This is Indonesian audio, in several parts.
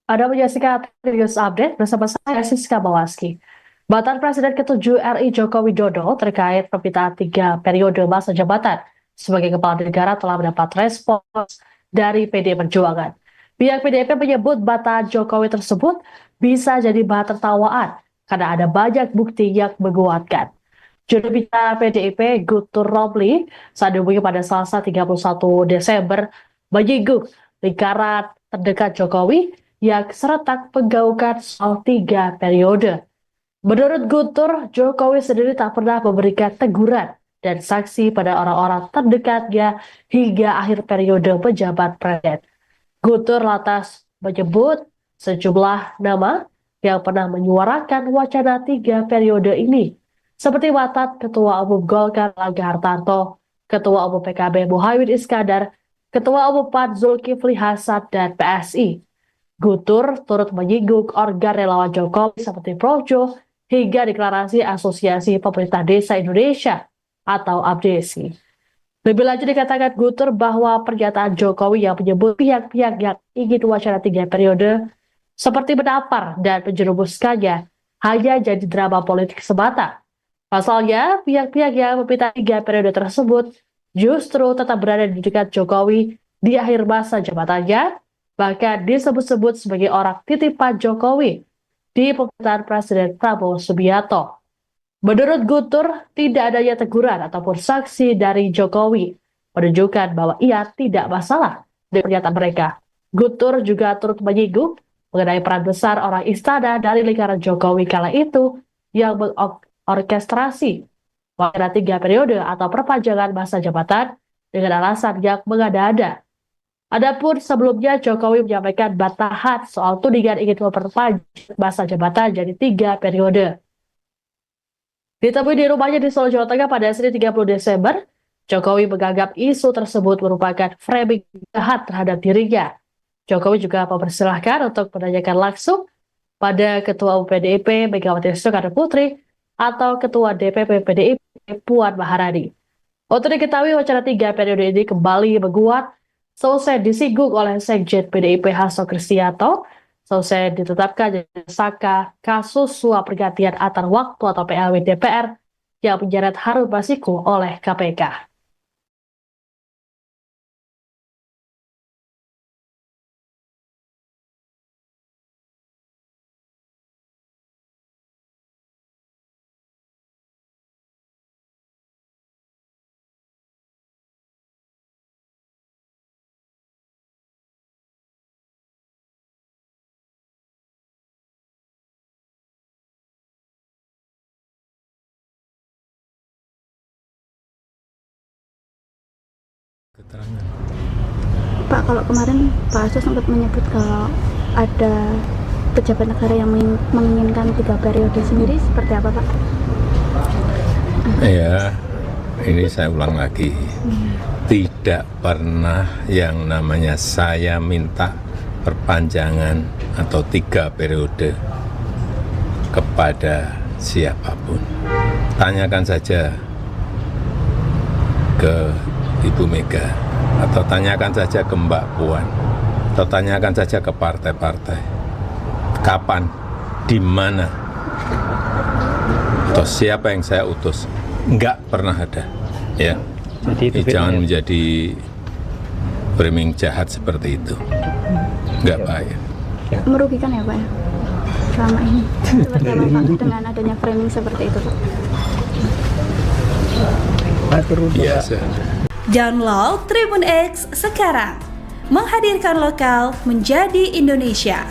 Anda menyaksikan News Update bersama saya Siska Bawaski. Batan Presiden ke-7 RI Joko Widodo terkait permintaan 3 periode masa jabatan sebagai kepala negara telah mendapat respons dari PD Perjuangan. Pihak PDIP menyebut batan Jokowi tersebut bisa jadi bahan tertawaan karena ada banyak bukti yang menguatkan. Juru bicara PDIP Guntur Romli saat dihubungi pada Selasa 31 Desember menyinggung lingkaran terdekat Jokowi yang serentak menggaungkan soal 3 periode. Menurut Guntur, Jokowi sendiri tak pernah memberikan teguran dan sanksi pada orang-orang terdekatnya hingga akhir periode penjabat presiden. Guntur lantas menyebut sejumlah nama yang pernah menyuarakan wacana 3 periode ini, seperti mantan Ketua Umum Golkar Erlangga Hartarto, Ketua Umum PKB Muhaimin Iskandar, Ketua Umum PAN Zulkifli Hasan, dan PSI. Guntur turut menyinggung organ relawan Jokowi seperti Projo hingga deklarasi Asosiasi Pemerintah Desa Indonesia atau APDESI. Lebih lanjut dikatakan Guntur bahwa pernyataan Jokowi yang menyebut pihak-pihak yang ingin wacana 3 periode seperti menampar dan menjerumuskannya hanya jadi drama politik semata. Pasalnya, pihak-pihak yang meminta 3 periode tersebut justru tetap berada di dekat Jokowi di akhir masa jabatannya, bahkan disebut-sebut sebagai orang titipan Jokowi di pemerintahan Presiden Prabowo Subianto. Menurut Guntur, tidak adanya teguran ataupun sanksi dari Jokowi menunjukkan bahwa ia tidak masalah dengan pernyataan mereka. Guntur juga turut menyinggung mengenai peran besar orang istana dari lingkaran Jokowi kala itu yang mengorkestrasi wacana 3 periode atau perpanjangan masa jabatan dengan alasan yang mengada-ada. Adapun sebelumnya Jokowi menyampaikan bantahan soal tudingan ingin memperpanjang masa jabatan jadi 3 periode. Ditemui di rumahnya di Solo, Jawa Tengah pada Senin 30 Desember, Jokowi menganggap isu tersebut merupakan framing jahat terhadap dirinya. Jokowi juga mempersilahkan untuk menanyakan langsung pada Ketua Umum PDIP Megawati Soekarno Putri atau Ketua DPP PDIP Puan Maharani. Untuk diketahui wacana 3 periode ini kembali menguat selesai disinggung oleh Sekjen PDIP Hasto Kristianto selesai ditetapkan jadi tersangka kasus suap pergantian antar waktu atau PLW DPR yang menyeret Harun Masiku oleh KPK. Keterangan. Pak, kalau kemarin Pak Hasto sempat menyebut kalau ada pejabat negara yang menginginkan 3 periode sendiri, seperti apa Pak? Ya, ini saya ulang lagi. Tidak pernah yang namanya saya minta perpanjangan atau 3 periode kepada siapapun. Tanyakan saja ke Ibu Mega, atau tanyakan saja ke Mbak Puan, atau tanyakan saja ke partai-partai. Kapan, di mana, atau siapa yang saya utus? Enggak pernah ada. Ya, jadi jangan menjadi framing jahat seperti itu. Enggak baik. Merugikan ya Pak ya? Selama ini. Seperti apa Pak dengan adanya framing seperti itu Pak? Biasa. Download Tribun X sekarang, menghadirkan lokal menjadi Indonesia.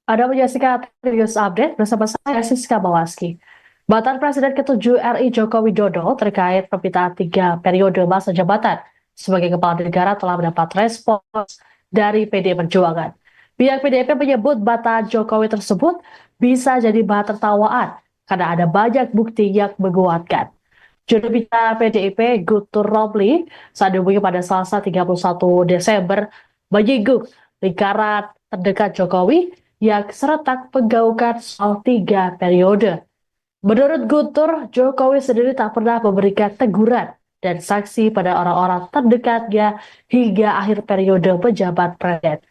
Anda menyaksikan News Update bersama saya Siska Bawaski. Batan Presiden ke-7 RI Joko Widodo terkait permintaan 3 periode masa jabatan sebagai kepala negara telah mendapat respons dari PD Perjuangan. Pihak PDIP menyebut batan Jokowi tersebut bisa jadi bahan tertawaan karena ada banyak bukti yang menguatkan. Juru bicara PDIP Guntur Romli saat dihubungi pada Selasa 31 Desember menyinggung lingkaran terdekat Jokowi yang serentak menggaungkan soal 3 periode. Menurut Guntur, Jokowi sendiri tak pernah memberikan teguran dan sanksi pada orang-orang terdekatnya hingga akhir periode penjabat presiden.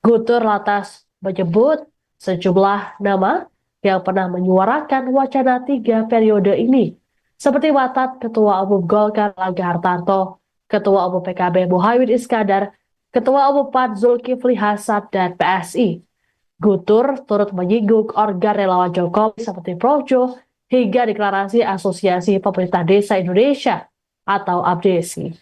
Guntur lantas menyebut sejumlah nama yang pernah menyuarakan wacana 3 periode ini, seperti mantan Ketua Umum Golkar Erlangga Hartarto, Ketua Umum PKB Muhaimin Iskandar, Ketua Umum PAN Zulkifli Hasan, dan PSI. Guntur turut menyinggung organ relawan Jokowi seperti Projo hingga deklarasi Asosiasi Pemerintah Desa Indonesia atau APDESI.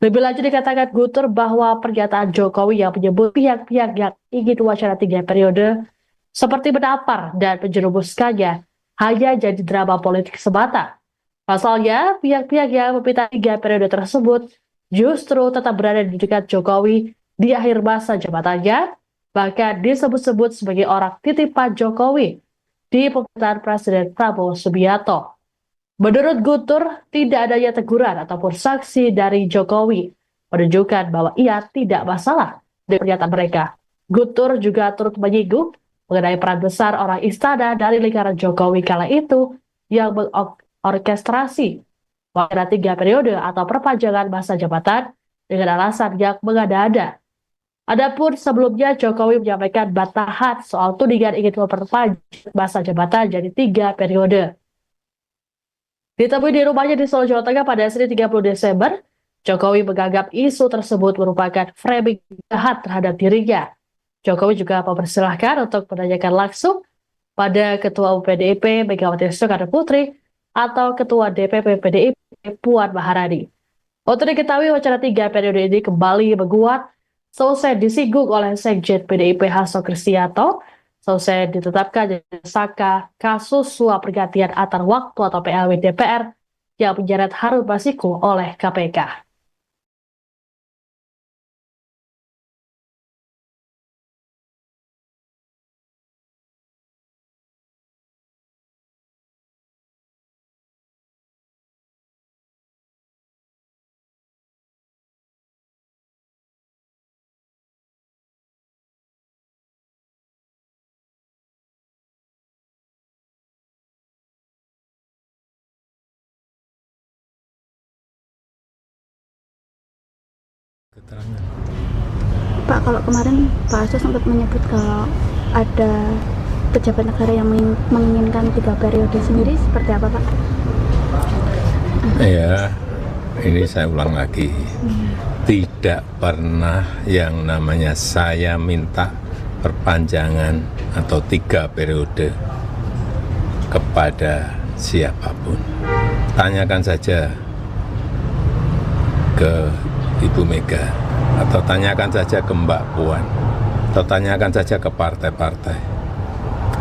Lebih lanjut dikatakan Guntur bahwa pernyataan Jokowi yang menyebut pihak-pihak yang ingin wacana 3 periode seperti menampar dan menjerumuskannya hanya jadi drama politik semata. Pasalnya, pihak-pihak yang meminta 3 periode tersebut justru tetap berada di dekat Jokowi di akhir masa jabatannya, bahkan disebut-sebut sebagai orang titipan Jokowi di pemerintahan Presiden Prabowo Subianto. Menurut Guntur, tidak adanya teguran ataupun sanksi dari Jokowi menunjukkan bahwa ia tidak masalah dengan pernyataan mereka. Guntur juga turut menyinggung mengenai peran besar orang istana dari lingkaran Jokowi kala itu yang mengorkestrasi wacana 3 periode atau perpanjangan masa jabatan dengan alasan yang mengada-ada. Adapun sebelumnya Jokowi menyampaikan bantahan soal tudingan ingin memperpanjang masa jabatan jadi 3 periode. Ditemui di rumahnya di Solo, Jawa Tengah pada Senin 30 Desember, Jokowi menganggap isu tersebut merupakan framing jahat terhadap dirinya. Jokowi juga mempersilahkan untuk menanyakan langsung pada Ketua Umum PDIP Megawati Soekarno Putri atau Ketua DPP PDIP Puan Maharani. Untuk diketahui wacana 3 periode ini kembali menguat selesai disinggung oleh Sekjen PDIP Hasto Kristianto, selesai ditetapkan tersangka kasus suap pergantian antar waktu atau PLW DPR yang menyeret Harun Masiku oleh KPK. Keterangan. Pak, kalau kemarin Pak Hasto sempat menyebut kalau ada pejabat negara yang menginginkan 3 periode sendiri, seperti apa Pak? Ya, ini saya ulang lagi. Tidak pernah yang namanya saya minta perpanjangan atau 3 periode kepada siapapun. Tanyakan saja ke Ibu Mega, atau tanyakan saja ke Mbak Puan, atau tanyakan saja ke partai-partai.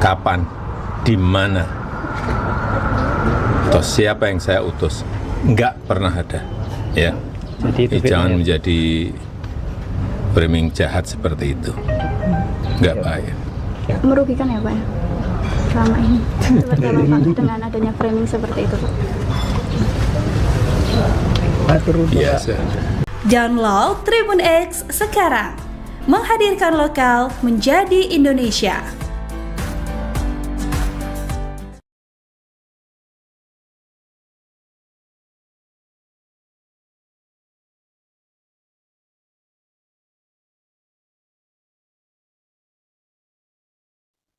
Kapan, di mana, atau siapa yang saya utus? Enggak pernah ada. Ya, jadi jangan menjadi framing jahat seperti itu. Enggak baik. Merugikan ya Pak ya? Selama ini. Seperti apa Pak dengan adanya framing seperti itu Pak? Biasa. Download Tribun X sekarang, menghadirkan lokal menjadi Indonesia.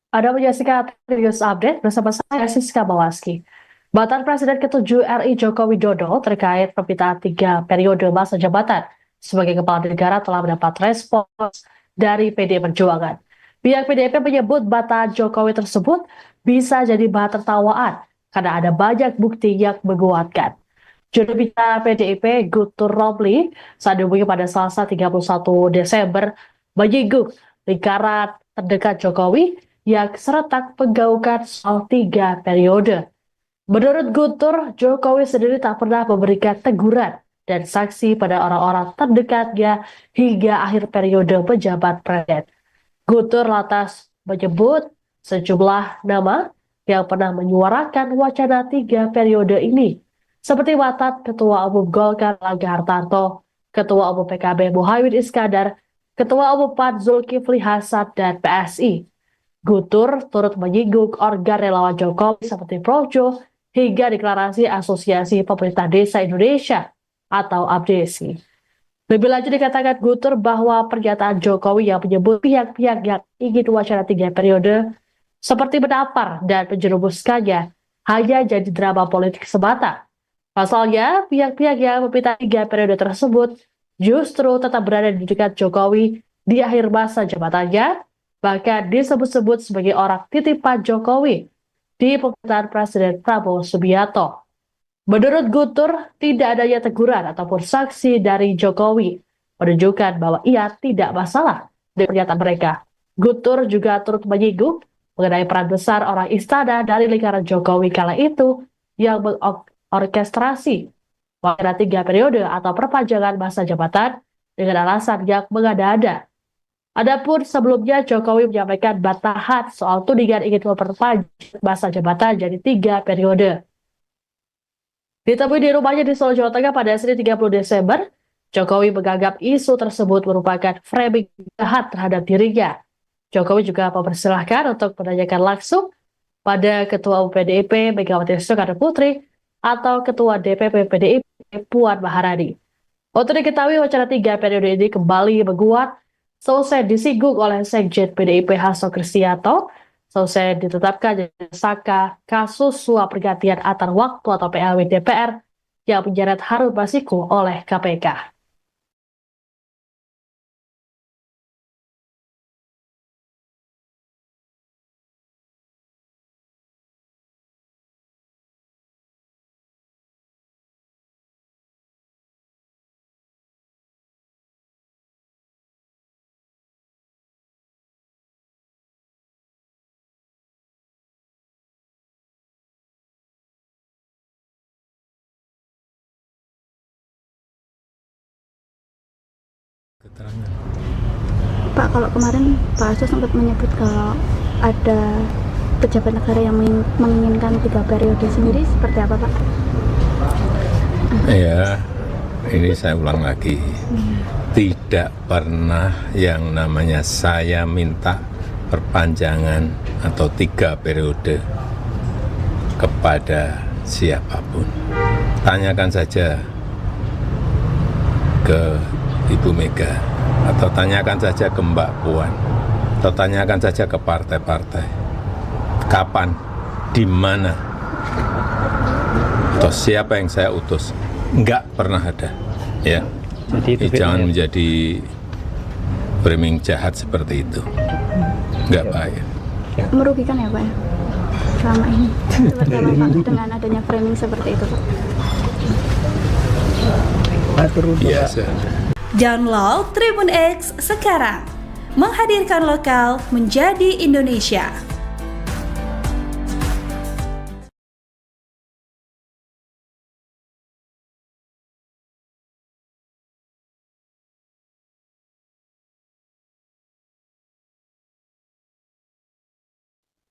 Anda menyaksikan News Update bersama saya Siska Bawaski. Mantan Presiden ke-7 RI Joko Widodo terkait permintaan 3 periode masa jabatan sebagai kepala negara telah mendapat respons dari PDI Perjuangan. Pihak PDIP menyebut bantahan Jokowi tersebut bisa jadi bahan tertawaan karena ada banyak bukti yang menguatkan. Juru bicara PDIP Guntur Romli saat dihubungi pada Selasa 31 Desember menyinggung lingkaran terdekat Jokowi yang serentak menggaungkan soal 3 periode. Menurut Guntur, Jokowi sendiri tak pernah memberikan teguran dan sanksi pada orang-orang terdekatnya hingga akhir periode penjabat presiden. Guntur lantas menyebut sejumlah nama yang pernah menyuarakan wacana 3 periode ini, seperti mantan Ketua Umum Golkar Erlangga Hartarto, Ketua Umum PKB Muhaimin Iskandar, Ketua Umum PAN Zulkifli Hasan, dan PSI. Guntur turut menyinggung organ relawan Jokowi seperti Projo hingga deklarasi Asosiasi Pemerintah Desa Indonesia atau APDESI. Lebih lanjut dikatakan Guntur bahwa pernyataan Jokowi yang menyebut pihak-pihak yang ingin wacana 3 periode seperti menampar dan menjerumuskannya hanya jadi drama politik semata. Pasalnya, pihak-pihak yang meminta 3 periode tersebut justru tetap berada di dekat Jokowi di akhir masa jabatannya, bahkan disebut-sebut sebagai orang titipan Jokowi di pemerintahan Presiden Prabowo Subianto. Menurut Guntur, tidak adanya teguran ataupun sanksi dari Jokowi menunjukkan bahwa ia tidak masalah dengan pernyataan mereka. Guntur juga turut menyinggung mengenai peran besar orang istana dari lingkaran Jokowi kala itu yang orkestrasi wacana 3 periode atau perpanjangan masa jabatan dengan alasan yang mengada-ada. Adapun sebelumnya Jokowi menyampaikan bantahan soal tudingan ingin memperpanjang masa jabatan jadi 3 periode. Ditemui di rumahnya di Solo, Jawa Tengah pada Senin 30 Desember, Jokowi menganggap isu tersebut merupakan framing jahat terhadap dirinya. Jokowi juga mempersilahkan untuk menanyakan langsung pada Ketua Umum PDIP Megawati Soekarno Putri atau Ketua DPP PDIP Puan Maharani. Untuk diketahui wacana 3 periode ini kembali menguat selesai disinggung oleh Sekjen PDIP Hasto Kristianto, selesai ditetapkan tersangka kasus suap pergantian antar waktu atau PLW DPR yang menyeret Harun Masiku oleh KPK. Keterangan. Pak, kalau kemarin Pak Hasto sempat menyebut kalau ada pejabat negara yang menginginkan 3 periode sendiri, seperti apa Pak? Ya, ini saya ulang lagi. Tidak pernah yang namanya saya minta perpanjangan atau 3 periode kepada siapapun. Tanyakan saja ke Ibu Mega, atau tanyakan saja ke Mbak Puan, atau tanyakan saja ke partai-partai. Kapan, di mana, atau siapa yang saya utus? Enggak pernah ada. Ya, Jadi jangan menjadi framing jahat seperti itu. Enggak baik. Merugikan ya Pak ya? Selama ini. Seperti apa Pak dengan adanya framing seperti itu Pak? Biasa. Download Tribun X sekarang, menghadirkan lokal menjadi Indonesia.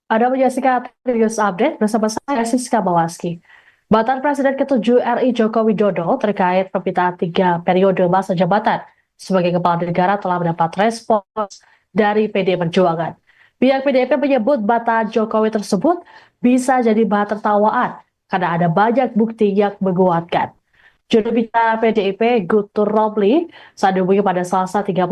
Anda menyaksikan News Update bersama saya Siska Bawaski. Bantahan Presiden ke-7 RI Joko Widodo terkait permintaan 3 periode masa jabatan sebagai kepala negara telah mendapat respons dari PDI Perjuangan. Pihak PDIP menyebut bantahan Jokowi tersebut bisa jadi bahan tertawaan karena ada banyak bukti yang menguatkan. Juru bicara PDIP Guntur Romli saat dihubungi pada Selasa 31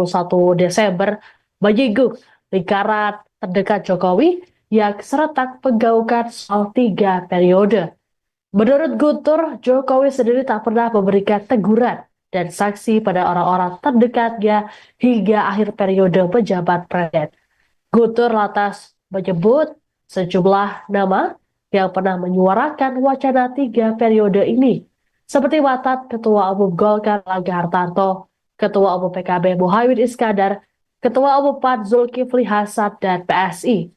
Desember menyinggung lingkaran terdekat Jokowi yang serentak menggaungkan soal 3 periode. Menurut Guntur, Jokowi sendiri tak pernah memberikan teguran dan sanksi pada orang-orang terdekatnya hingga akhir periode penjabat presiden. Guntur lantas menyebut sejumlah nama yang pernah menyuarakan wacana 3 periode ini, seperti mantan Ketua Umum Golkar Erlangga Hartarto, Ketua Umum PKB Muhaimin Iskandar, Ketua Umum PAN Zulkifli Hasan, dan PSI.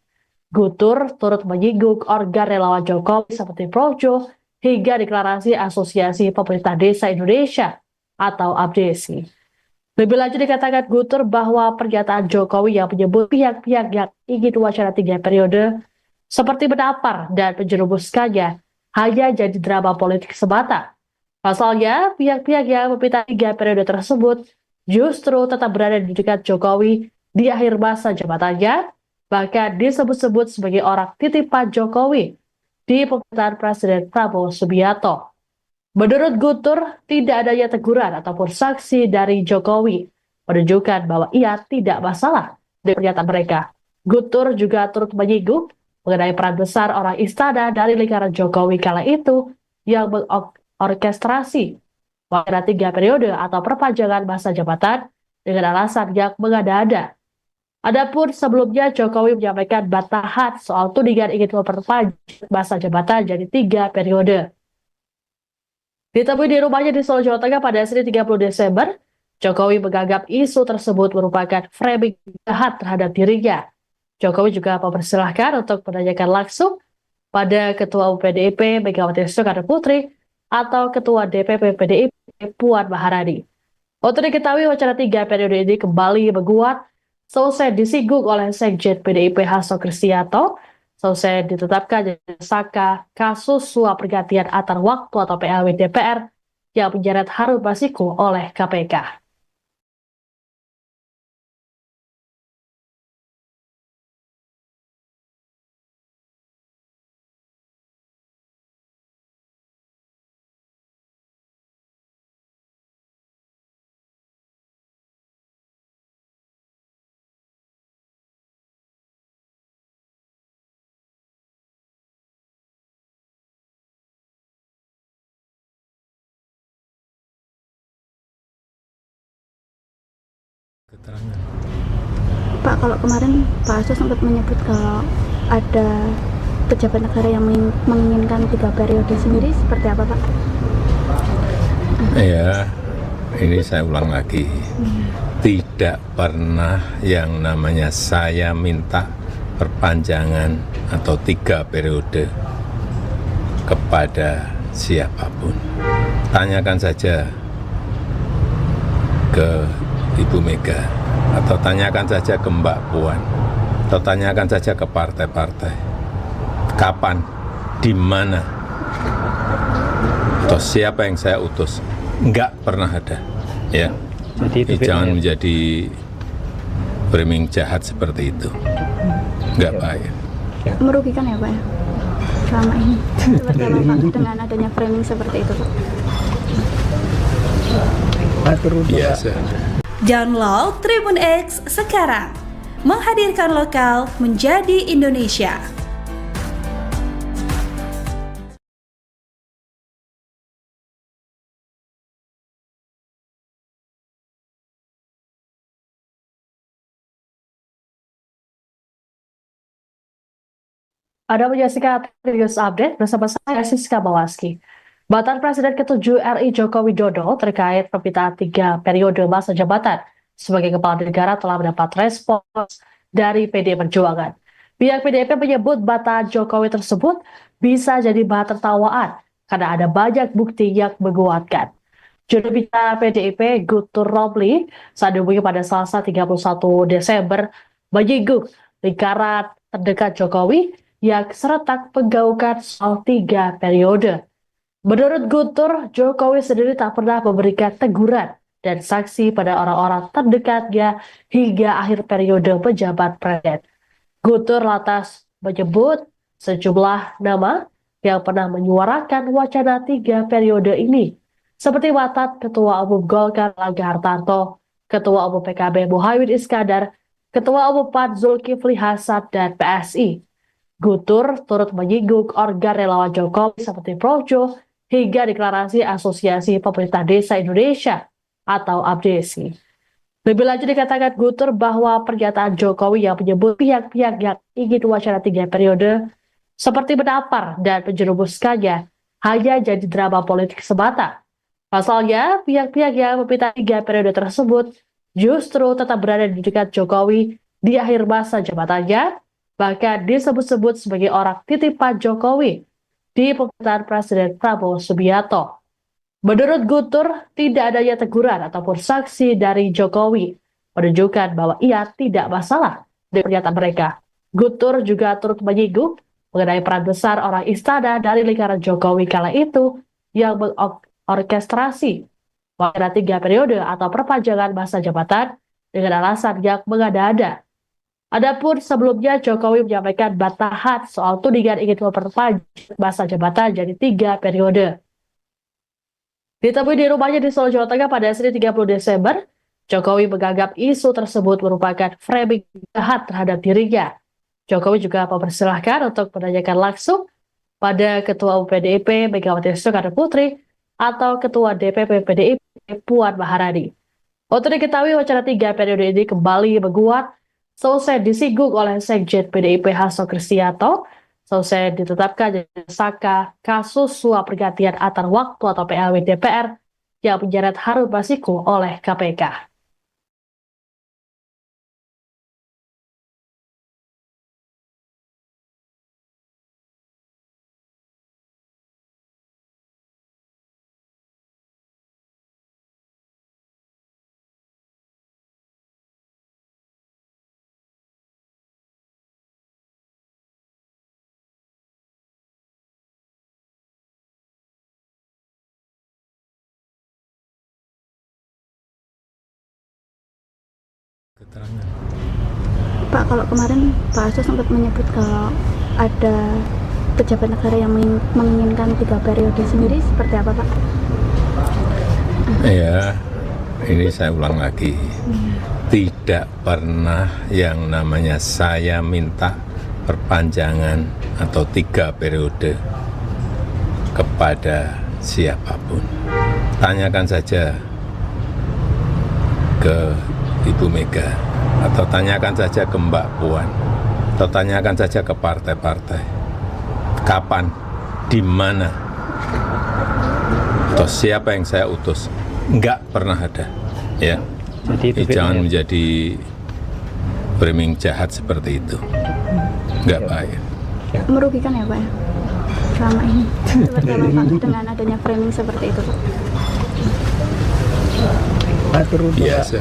Guntur turut menyinggung organ relawan Jokowi seperti Projo hingga deklarasi Asosiasi Pemerintah Desa Indonesia atau APDESI. Lebih lanjut dikatakan Guntur bahwa pernyataan Jokowi yang menyebut pihak-pihak yang ingin wacana 3 periode seperti menampar dan menjerumuskannya hanya jadi drama politik semata. Pasalnya, pihak-pihak yang meminta 3 periode tersebut justru tetap berada di dekat Jokowi di akhir masa jabatannya, bahkan disebut-sebut sebagai orang titipan Jokowi di pemerintahan Presiden Prabowo Subianto. Menurut Guntur, tidak adanya teguran ataupun sanksi dari Jokowi menunjukkan bahwa ia tidak masalah dengan pernyataan mereka. Guntur juga turut menyinggung mengenai peran besar orang istana dari lingkaran Jokowi kala itu yang mengorkestrasi wacana 3 periode atau perpanjangan masa jabatan dengan alasan yang mengada-ada. Adapun sebelumnya Jokowi menyampaikan bantahan soal tudingan ingin memperpanjang masa jabatan jadi 3 periode. Ditemui di rumahnya di Solo, Jawa Tengah pada Senin 30 Desember, Jokowi menganggap isu tersebut merupakan framing jahat terhadap dirinya. Jokowi juga mempersilahkan untuk menanyakan langsung pada Ketua Umum PDIP Megawati Soekarno Putri atau Ketua DPP PDIP Puan Maharani. Untuk diketahui wacana 3 periode ini kembali menguat selesai disinggung oleh Sekjen PDIP Hasto Kristianto. Selesai ditetapkan jadi tersangka kasus suap pergantian antar waktu atau PLW DPR yang menyeret Harun Masiku oleh KPK. Keterangan. Pak, kalau kemarin Pak Hasto sempat menyebut kalau ada pejabat negara yang menginginkan 3 periode sendiri, seperti apa Pak? Ya, ini saya ulang lagi. Tidak pernah yang namanya saya minta perpanjangan atau 3 periode kepada siapapun. Tanyakan saja ke Ibu Mega, atau tanyakan saja ke Mbak Puan, atau tanyakan saja ke partai-partai. Kapan, di mana, atau siapa yang saya utus? Enggak pernah ada. Ya, Jadi jangan menjadi framing jahat seperti itu. Enggak baik. Merugikan ya Pak ya? Selama ini. Seperti apa Pak dengan adanya framing seperti itu Pak? Biasa. Download Tribun X sekarang, menghadirkan lokal menjadi Indonesia. Anda menyaksikan News Update bersama saya Siska Bawaski. Bantahan Presiden ke-7 RI Joko Widodo terkait permintaan 3 periode masa jabatan sebagai kepala negara telah mendapat respons dari PD Perjuangan. Pihak PDIP menyebut bantahan Jokowi tersebut bisa jadi bahan tertawaan karena ada banyak bukti yang menguatkan. Juru bicara PDIP Guntur Romli saat dihubungi pada Selasa 31 Desember menyinggung lingkaran terdekat Jokowi yang serentak menggaungkan soal 3 periode. Menurut Guntur, Jokowi sendiri tak pernah memberikan teguran dan sanksi pada orang-orang terdekatnya hingga akhir periode pejabat presiden. Guntur lantas menyebut sejumlah nama yang pernah menyuarakan wacana 3 periode ini, seperti mantan Ketua Umum Golkar Erlangga Hartarto, Ketua Umum PKB Muhaimin Iskandar, Ketua Umum PAN Zulkifli Hasan, dan PSI. Guntur turut menyinggung organ relawan Jokowi seperti Projo hingga deklarasi Asosiasi Pemerintah Desa Indonesia atau APDESI. Lebih lanjut dikatakan Guntur bahwa pernyataan Jokowi yang menyebut pihak-pihak yang ingin wacana 3 periode seperti menampar dan menjerumuskannya hanya jadi drama politik semata. Pasalnya, pihak-pihak yang meminta 3 periode tersebut justru tetap berada di dekat Jokowi di akhir masa jabatannya, bahkan disebut-sebut sebagai orang titipan Jokowi di pemerintahan Presiden Prabowo Subianto. Menurut Guntur, tidak adanya teguran ataupun sanksi dari Jokowi menunjukkan bahwa ia tidak masalah dengan pernyataan mereka. Guntur juga turut menyinggung mengenai peran besar orang istana dari lingkaran Jokowi kala itu yang mengorkestrasi wacana 3 periode atau perpanjangan masa jabatan dengan alasan yang mengada-ada. Adapun sebelumnya Jokowi menyampaikan bantahan soal tudingan ingin memperpanjang masa jabatan jadi 3 periode. Ditemui di rumahnya di Solo, Jawa Tengah pada Senin 30 Desember, Jokowi menganggap isu tersebut merupakan framing jahat terhadap dirinya. Jokowi juga mempersilahkan untuk menanyakan langsung pada Ketua Umum PDIP Megawati Soekarno Putri atau Ketua DPP PDIP Puan Maharani. Untuk diketahui wacana 3 periode ini kembali menguat selesai disinggung oleh Sekjen PDIP Hasto Kristianto, selesai ditetapkan jadi tersangka kasus suap pergantian antar waktu atau PLW DPR yang menyeret Harun Masiku oleh KPK. Keterangan. Pak, kalau kemarin Pak Hasto sempat menyebut kalau ada pejabat negara yang menginginkan 3 periode sendiri, seperti apa Pak? Ya, ini saya ulang lagi. Tidak pernah yang namanya saya minta perpanjangan atau 3 periode kepada siapapun. Tanyakan saja ke Ibu Mega, atau tanyakan saja ke Mbak Puan, atau tanyakan saja ke partai-partai. Kapan, di mana, atau siapa yang saya utus? Enggak pernah ada. Ya, Jadi jangan menjadi framing jahat seperti itu. Enggak baik. Merugikan ya Pak ya? Selama ini. Seperti apa Pak dengan adanya framing seperti itu Pak? Biasa.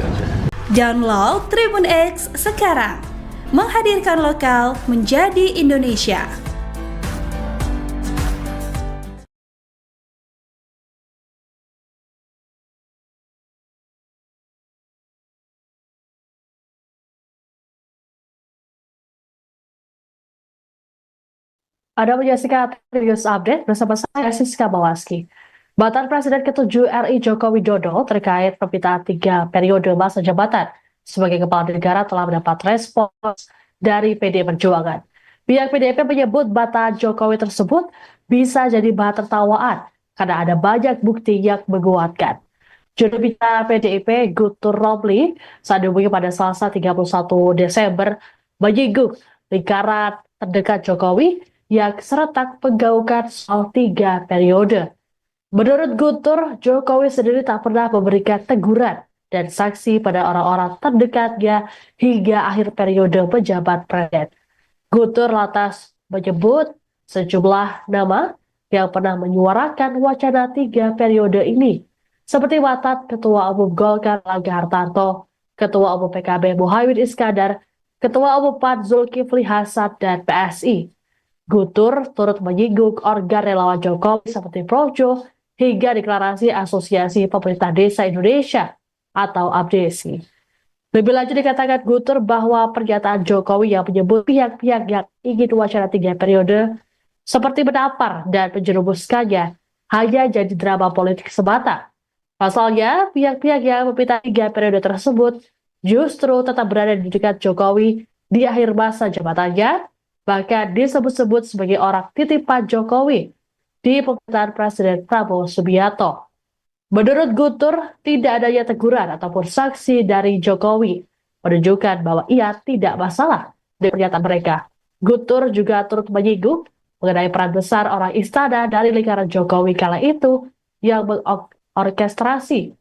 Download Tribun X sekarang, menghadirkan lokal menjadi Indonesia. Anda menyaksikan News Update bersama saya Siska Bawaski. Mantan Presiden ke-7 RI Joko Widodo terkait permintaan 3 periode masa jabatan sebagai kepala negara telah mendapat respons dari PD Perjuangan. Pihak PDIP menyebut bantahan Jokowi tersebut bisa jadi bahan tertawaan karena ada banyak bukti yang menguatkan. Juru bicara PDIP Guntur Romli saat dihubungi pada Selasa 31 Desember menyinggung lingkaran terdekat Jokowi yang serentak menggaungkan soal 3 periode. Menurut Guntur, Jokowi sendiri tak pernah memberikan teguran dan sanksi pada orang-orang terdekatnya hingga akhir periode pejabat presiden. Guntur lantas menyebut sejumlah nama yang pernah menyuarakan wacana 3 periode ini, seperti mantan Ketua Umum Golkar Erlangga Hartarto, Ketua Umum PKB Muhaimin Iskandar, Ketua Umum PAN Zulkifli Hasan, dan PSI. Guntur turut menyinggung organ relawan Jokowi seperti Projo hingga deklarasi Asosiasi Pemerintah Desa Indonesia atau APDESI. Lebih lanjut dikatakan Guntur bahwa pernyataan Jokowi yang menyebut pihak-pihak yang ingin wacana 3 periode seperti menampar dan menjerumuskannya hanya jadi drama politik semata. Pasalnya, pihak-pihak yang meminta 3 periode tersebut justru tetap berada di dekat Jokowi di akhir masa jabatannya, bahkan disebut-sebut sebagai orang titipan Jokowi di pemerintahan Presiden Prabowo Subianto. Menurut Guntur, tidak adanya teguran ataupun sanksi dari Jokowi menunjukkan bahwa ia tidak masalah dengan pernyataan mereka. Guntur juga turut menyinggung mengenai peran besar orang istana dari lingkaran Jokowi kala itu yang mengorkestrasi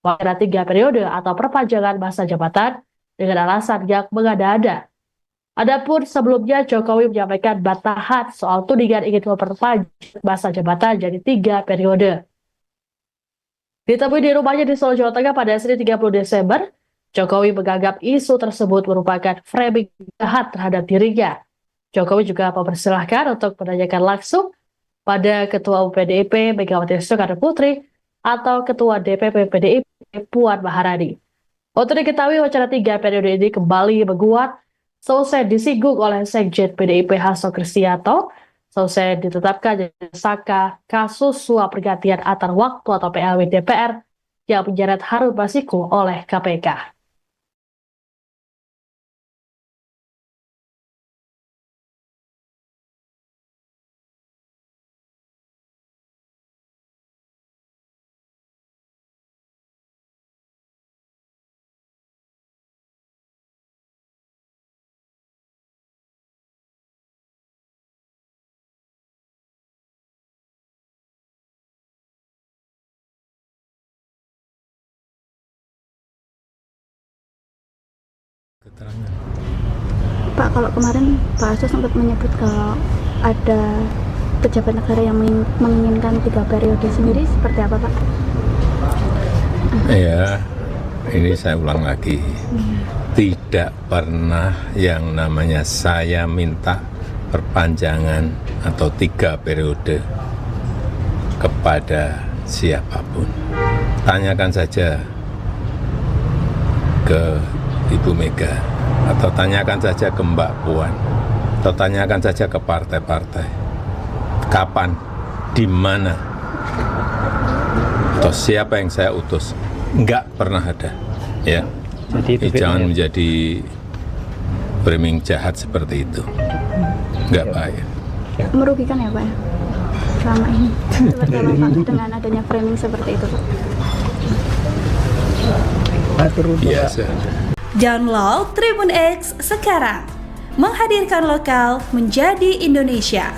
wacana 3 periode atau perpanjangan masa jabatan dengan alasan yang mengada-ada. Adapun sebelumnya Jokowi menyampaikan bantahan soal tudingan ingin memperpanjang masa jabatan jadi 3 periode. Ditemui di rumahnya di Solo, Jawa Tengah pada Senin 30 Desember, Jokowi menganggap isu tersebut merupakan framing jahat terhadap dirinya. Jokowi juga mempersilahkan untuk menanyakan langsung pada Ketua Umum PDIP Megawati Soekarno Putri atau Ketua DPP PDIP Puan Maharani. Untuk diketahui wacana 3 periode ini kembali menguat selesai disinggung oleh Sekjen PDIP Hasto Kristianto, selesai ditetapkan jadi tersangka kasus suap pergantian antar waktu atau PLW DPR yang menyeret Harun Masiku oleh KPK. Keterangan. Pak, kalau kemarin Pak Hasto sempat menyebut kalau ada pejabat negara yang menginginkan 3 periode sendiri, seperti apa Pak? Ya, ini saya ulang lagi. Tidak pernah yang namanya saya minta perpanjangan atau 3 periode kepada siapapun. Tanyakan saja ke Ibu Mega, atau tanyakan saja ke Mbak Puan, atau tanyakan saja ke partai-partai. Kapan, di mana, atau siapa yang saya utus? Enggak pernah ada. Ya, jangan menjadi framing jahat seperti itu. Enggak baik. Merugikan ya Pak ya? Selama ini. Seperti apa Pak dengan adanya framing seperti itu Pak? Biasa. Download Tribun X sekarang, menghadirkan lokal menjadi Indonesia.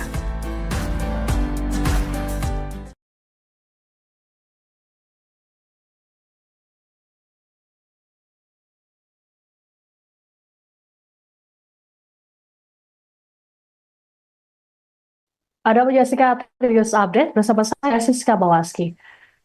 Anda menyaksikan News Update bersama saya Siska Bawaski.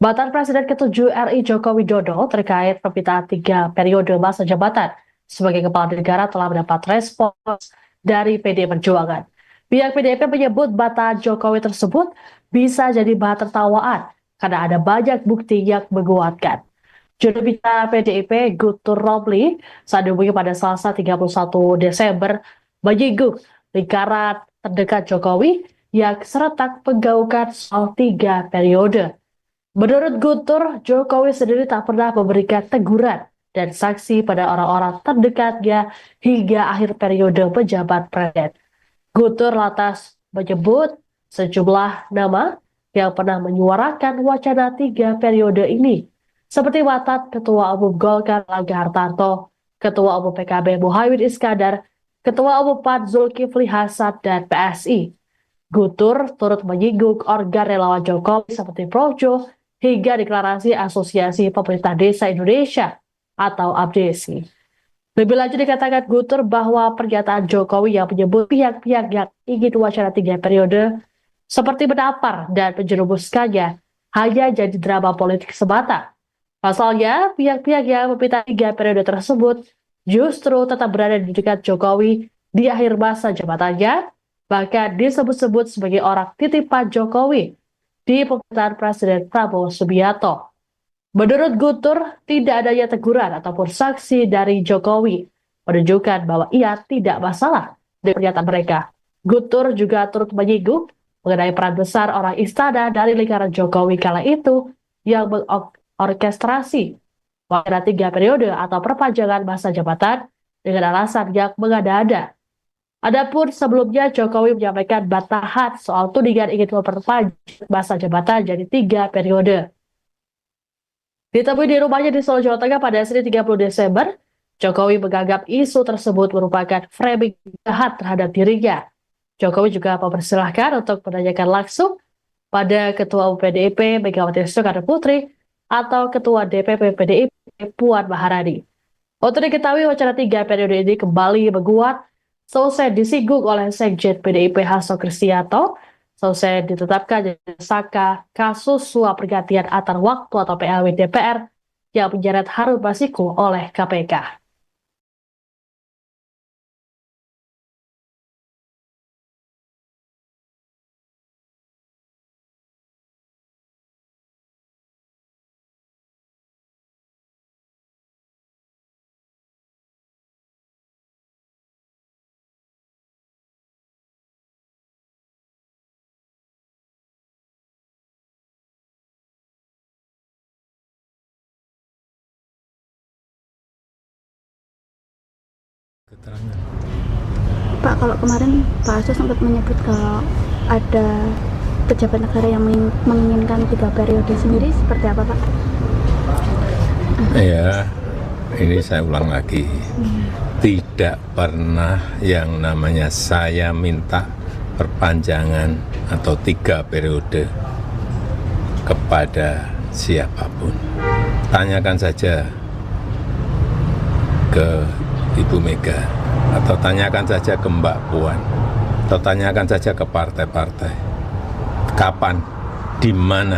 Batan Presiden ke-7 RI Joko Widodo terkait permintaan 3 periode masa jabatan sebagai kepala negara telah mendapat respons dari PD Perjuangan. Pihak PDIP menyebut batan Jokowi tersebut bisa jadi bahan tertawaan karena ada banyak bukti yang menguatkan. Juru bicara PDIP Guntur Romli saat dihubungi pada Selasa 31 Desember menyinggung lingkaran terdekat Jokowi yang serentak menggaungkan soal 3 periode. Menurut Guntur, Jokowi sendiri tak pernah memberikan teguran dan sanksi pada orang-orang terdekatnya hingga akhir periode pejabat presiden. Guntur lantas menyebut sejumlah nama yang pernah menyuarakan wacana 3 periode ini, seperti mantan Ketua Umum Golkar Erlangga Hartarto, Ketua Umum PKB Muhaimin Iskandar, Ketua Umum PAN Zulkifli Hasan, dan PSI. Guntur turut menyinggung organ relawan Jokowi seperti Projo hingga deklarasi Asosiasi Pemerintah Desa Indonesia atau APDESI. Lebih lanjut dikatakan Guntur bahwa pernyataan Jokowi yang menyebut pihak-pihak yang ingin wacana 3 periode seperti menampar dan menjerumuskannya hanya jadi drama politik semata. Pasalnya, pihak-pihak yang meminta 3 periode tersebut justru tetap berada di dekat Jokowi di akhir masa jabatannya, bahkan disebut-sebut sebagai orang titipan Jokowi di pemerintahan Presiden Prabowo Subianto. Menurut Guntur, tidak adanya teguran ataupun sanksi dari Jokowi menunjukkan bahwa ia tidak masalah dengan pernyataan mereka. Guntur juga turut menyinggung mengenai peran besar orang istana dari lingkaran Jokowi kala itu yang mengorkestrasi wacana 3 periode atau perpanjangan masa jabatan dengan alasan yang mengada-ada. Adapun sebelumnya Jokowi menyampaikan bantahan soal tudingan ingin memperpanjang masa jabatan jadi 3 periode. Ditemui di rumahnya di Solo, Jawa Tengah pada Senin 30 Desember, Jokowi menganggap isu tersebut merupakan framing jahat terhadap dirinya. Jokowi juga mempersilahkan untuk menanyakan langsung pada Ketua Umum PDIP Megawati Soekarno Putri atau Ketua DPP PDIP Puan Maharani. Untuk diketahui wacana 3 periode ini kembali menguat selesai disinggung oleh Sekjen PDIP Hasto Kristianto, selesai ditetapkan jadi tersangka kasus suap pergantian antar waktu atau PLW DPR yang menyeret Harun Masiku oleh KPK. Keterangan. Pak, kalau kemarin Pak Hasto sempat menyebut kalau ada pejabat negara yang menginginkan 3 periode sendiri, seperti apa Pak? Ya, ini saya ulang lagi. Tidak pernah yang namanya saya minta perpanjangan atau 3 periode kepada siapapun. Tanyakan saja ke Ibu Mega, atau tanyakan saja ke Mbak Puan, atau tanyakan saja ke partai-partai. Kapan, di mana,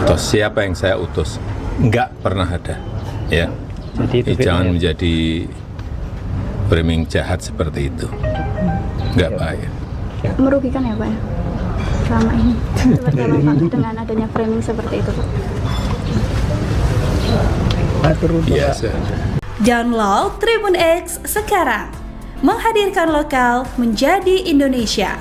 atau siapa yang saya utus? Enggak pernah ada. Ya, Jadi jangan menjadi framing jahat seperti itu. Enggak baik. Merugikan ya Pak ya? Selama ini. Seperti apa Pak dengan adanya framing seperti itu Pak? Biasa. Download Tribun X sekarang, menghadirkan lokal menjadi Indonesia.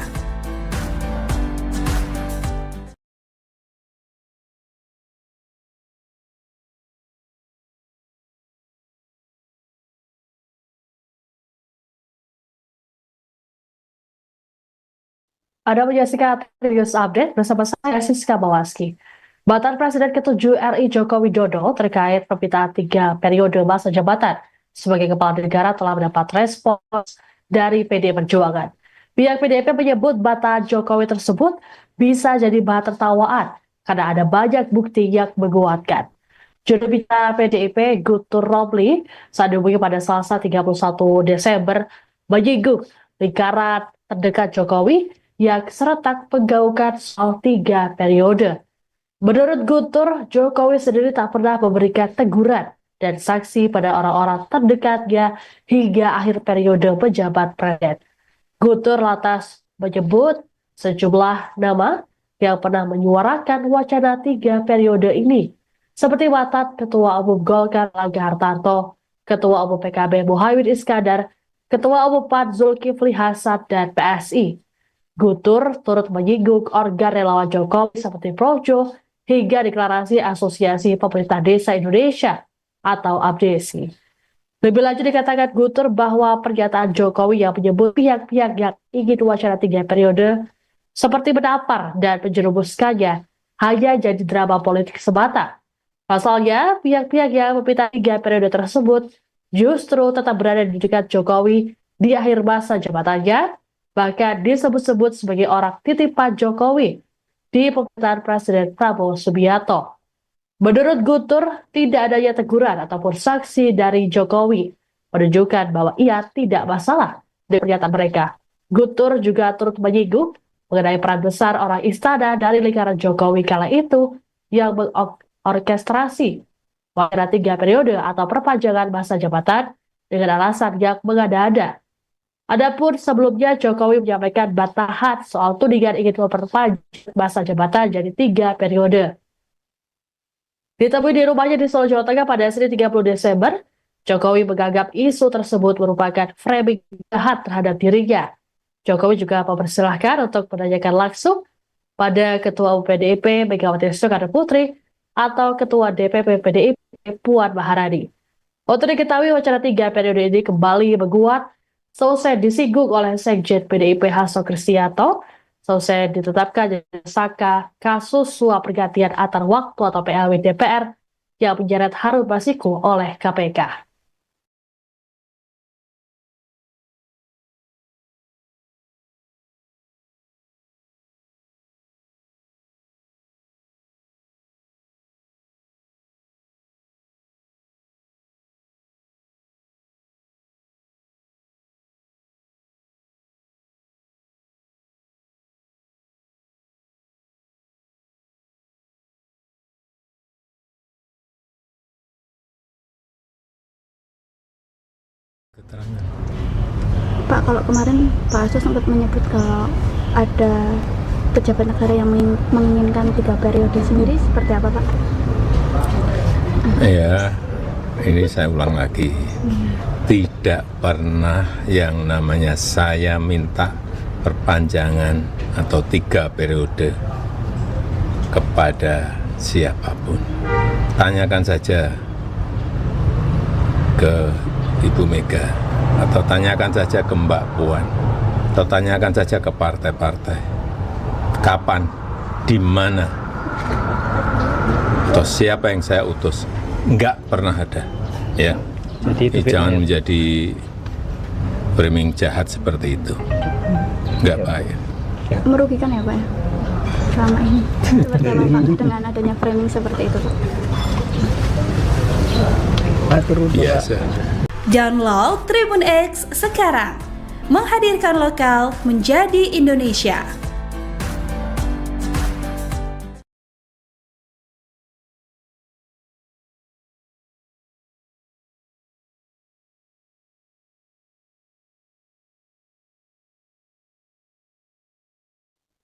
Anda menyaksikan Tribun Update bersama saya Siska Bawaski. Batan Presiden ke-7 RI Joko Widodo terkait permintaan 3 periode masa jabatan sebagai kepala negara telah mendapat respons dari PDI Perjuangan. Pihak PDIP menyebut batan Jokowi tersebut bisa jadi bahan tertawaan karena ada banyak bukti yang menguatkan. Juru bicara PDIP Guntur Romli saat dihubungi pada Selasa 31 Desember menyinggung lingkaran terdekat Jokowi yang serentak menggaungkan soal 3 periode. Menurut Guntur, Jokowi sendiri tak pernah memberikan teguran dan sanksi pada orang-orang terdekatnya hingga akhir periode penjabat presiden. Guntur lantas menyebut sejumlah nama yang pernah menyuarakan wacana 3 periode ini, seperti mantan Ketua Umum Golkar Erlangga Hartarto, Ketua Umum PKB Muhaimin Iskandar, Ketua Umum PAN Zulkifli Hasan, dan PSI. Guntur turut menyinggung organ relawan Jokowi seperti Projo hingga deklarasi Asosiasi Pemerintah Desa Indonesia atau APDESI. Lebih lanjut dikatakan Guntur bahwa pernyataan Jokowi yang menyebut pihak-pihak yang ingin wacana 3 periode seperti menampar dan menjerumuskannya hanya jadi drama politik semata. Pasalnya, pihak-pihak yang meminta 3 periode tersebut justru tetap berada di dekat Jokowi di akhir masa jabatannya, bahkan disebut-sebut sebagai orang titipan Jokowi di pemerintahan Presiden Prabowo Subianto. Menurut Guntur, tidak adanya teguran ataupun sanksi dari Jokowi menunjukkan bahwa ia tidak masalah dengan pernyataan mereka. Guntur juga turut menyinggung mengenai peran besar orang istana dari lingkaran Jokowi kala itu yang mengorkestrasi wacana 3 periode atau perpanjangan masa jabatan dengan alasan yang mengada-ada. Adapun sebelumnya Jokowi menyampaikan bantahan soal tudingan ingin memperpanjang masa jabatan jadi 3 periode. Ditemui di rumahnya di Solo, Jawa Tengah pada Senin 30 Desember, Jokowi menganggap isu tersebut merupakan framing jahat terhadap dirinya. Jokowi juga mempersilahkan untuk menanyakan langsung pada Ketua Umum PDIP Megawati Soekarno Putri atau Ketua DPP PDIP Puan Maharani. Untuk diketahui wacana 3 periode ini kembali menguat selesai disinggung oleh Sekjen PDIP Hasto Kristianto, selesai ditetapkan tersangka kasus suap pergantian antar waktu atau PLW DPR yang menyeret Harun Masiku oleh KPK. Keterangan. Pak, kalau kemarin Pak Hasto sempat menyebut kalau ada pejabat negara yang menginginkan 3 periode sendiri, seperti apa Pak? Ya, ini saya ulang lagi. Tidak pernah yang namanya saya minta perpanjangan atau 3 periode kepada siapapun. Tanyakan saja ke Ibu Mega, atau tanyakan saja ke Mbak Puan, atau tanyakan saja ke partai-partai, kapan, di mana, atau siapa yang saya utus, nggak pernah ada, ya. Jadi Jangan menjadi framing jahat seperti itu, nggak baik. Merugikan ya Pak ya? Selama ini seperti apa Pak dengan adanya framing seperti itu Pak? Biasa. Download Tribun X sekarang, menghadirkan lokal menjadi Indonesia.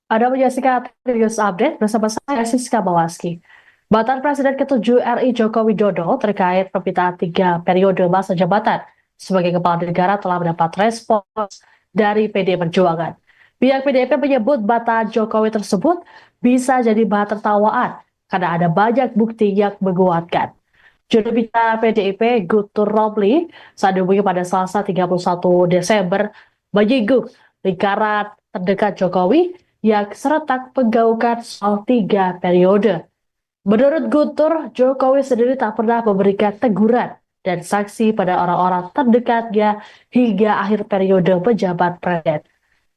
Ada menyaksikan Tribun Update bersama saya Siska Bawaski. Batan Presiden ke-7 RI Joko Widodo terkait permintaan 3 periode masa jabatan sebagai kepala negara telah mendapat respons dari PDI Perjuangan. Pihak PDIP menyebut batan Jokowi tersebut bisa jadi bahan tertawaan karena ada banyak bukti yang menguatkan. Juru bicara PDIP Guntur Romli saat dihubungi pada Selasa 31 Desember menyinggung lingkaran terdekat Jokowi yang serentak menggaungkan soal 3 periode. Menurut Guntur, Jokowi sendiri tak pernah memberikan teguran dan sanksi pada orang-orang terdekatnya hingga akhir periode penjabat presiden.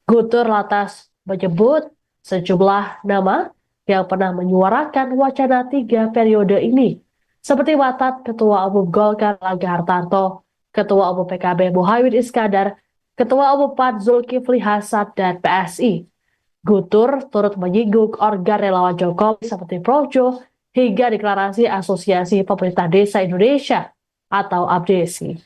Guntur lantas menyebut sejumlah nama yang pernah menyuarakan wacana 3 periode ini, seperti mantan Ketua Umum Golkar Erlangga Hartarto, Ketua Umum PKB Muhaimin Iskandar, Ketua Umum PAN Zulkifli Hasan, dan PSI. Guntur turut menyinggung organ relawan Jokowi seperti Projo hingga deklarasi Asosiasi Pemerintah Desa Indonesia atau APDESI.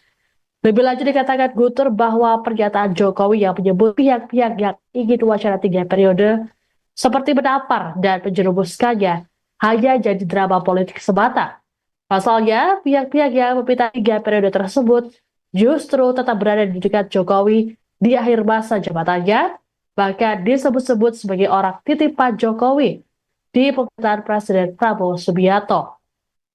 Lebih lanjut dikatakan Guntur bahwa pernyataan Jokowi yang menyebut pihak-pihak yang ingin wacana 3 periode seperti menampar dan menjerumuskannya hanya jadi drama politik semata. Pasalnya, pihak-pihak yang meminta 3 periode tersebut justru tetap berada di dekat Jokowi di akhir masa jabatannya, bahkan disebut-sebut sebagai orang titipan Jokowi di pemerintahan Presiden Prabowo Subianto.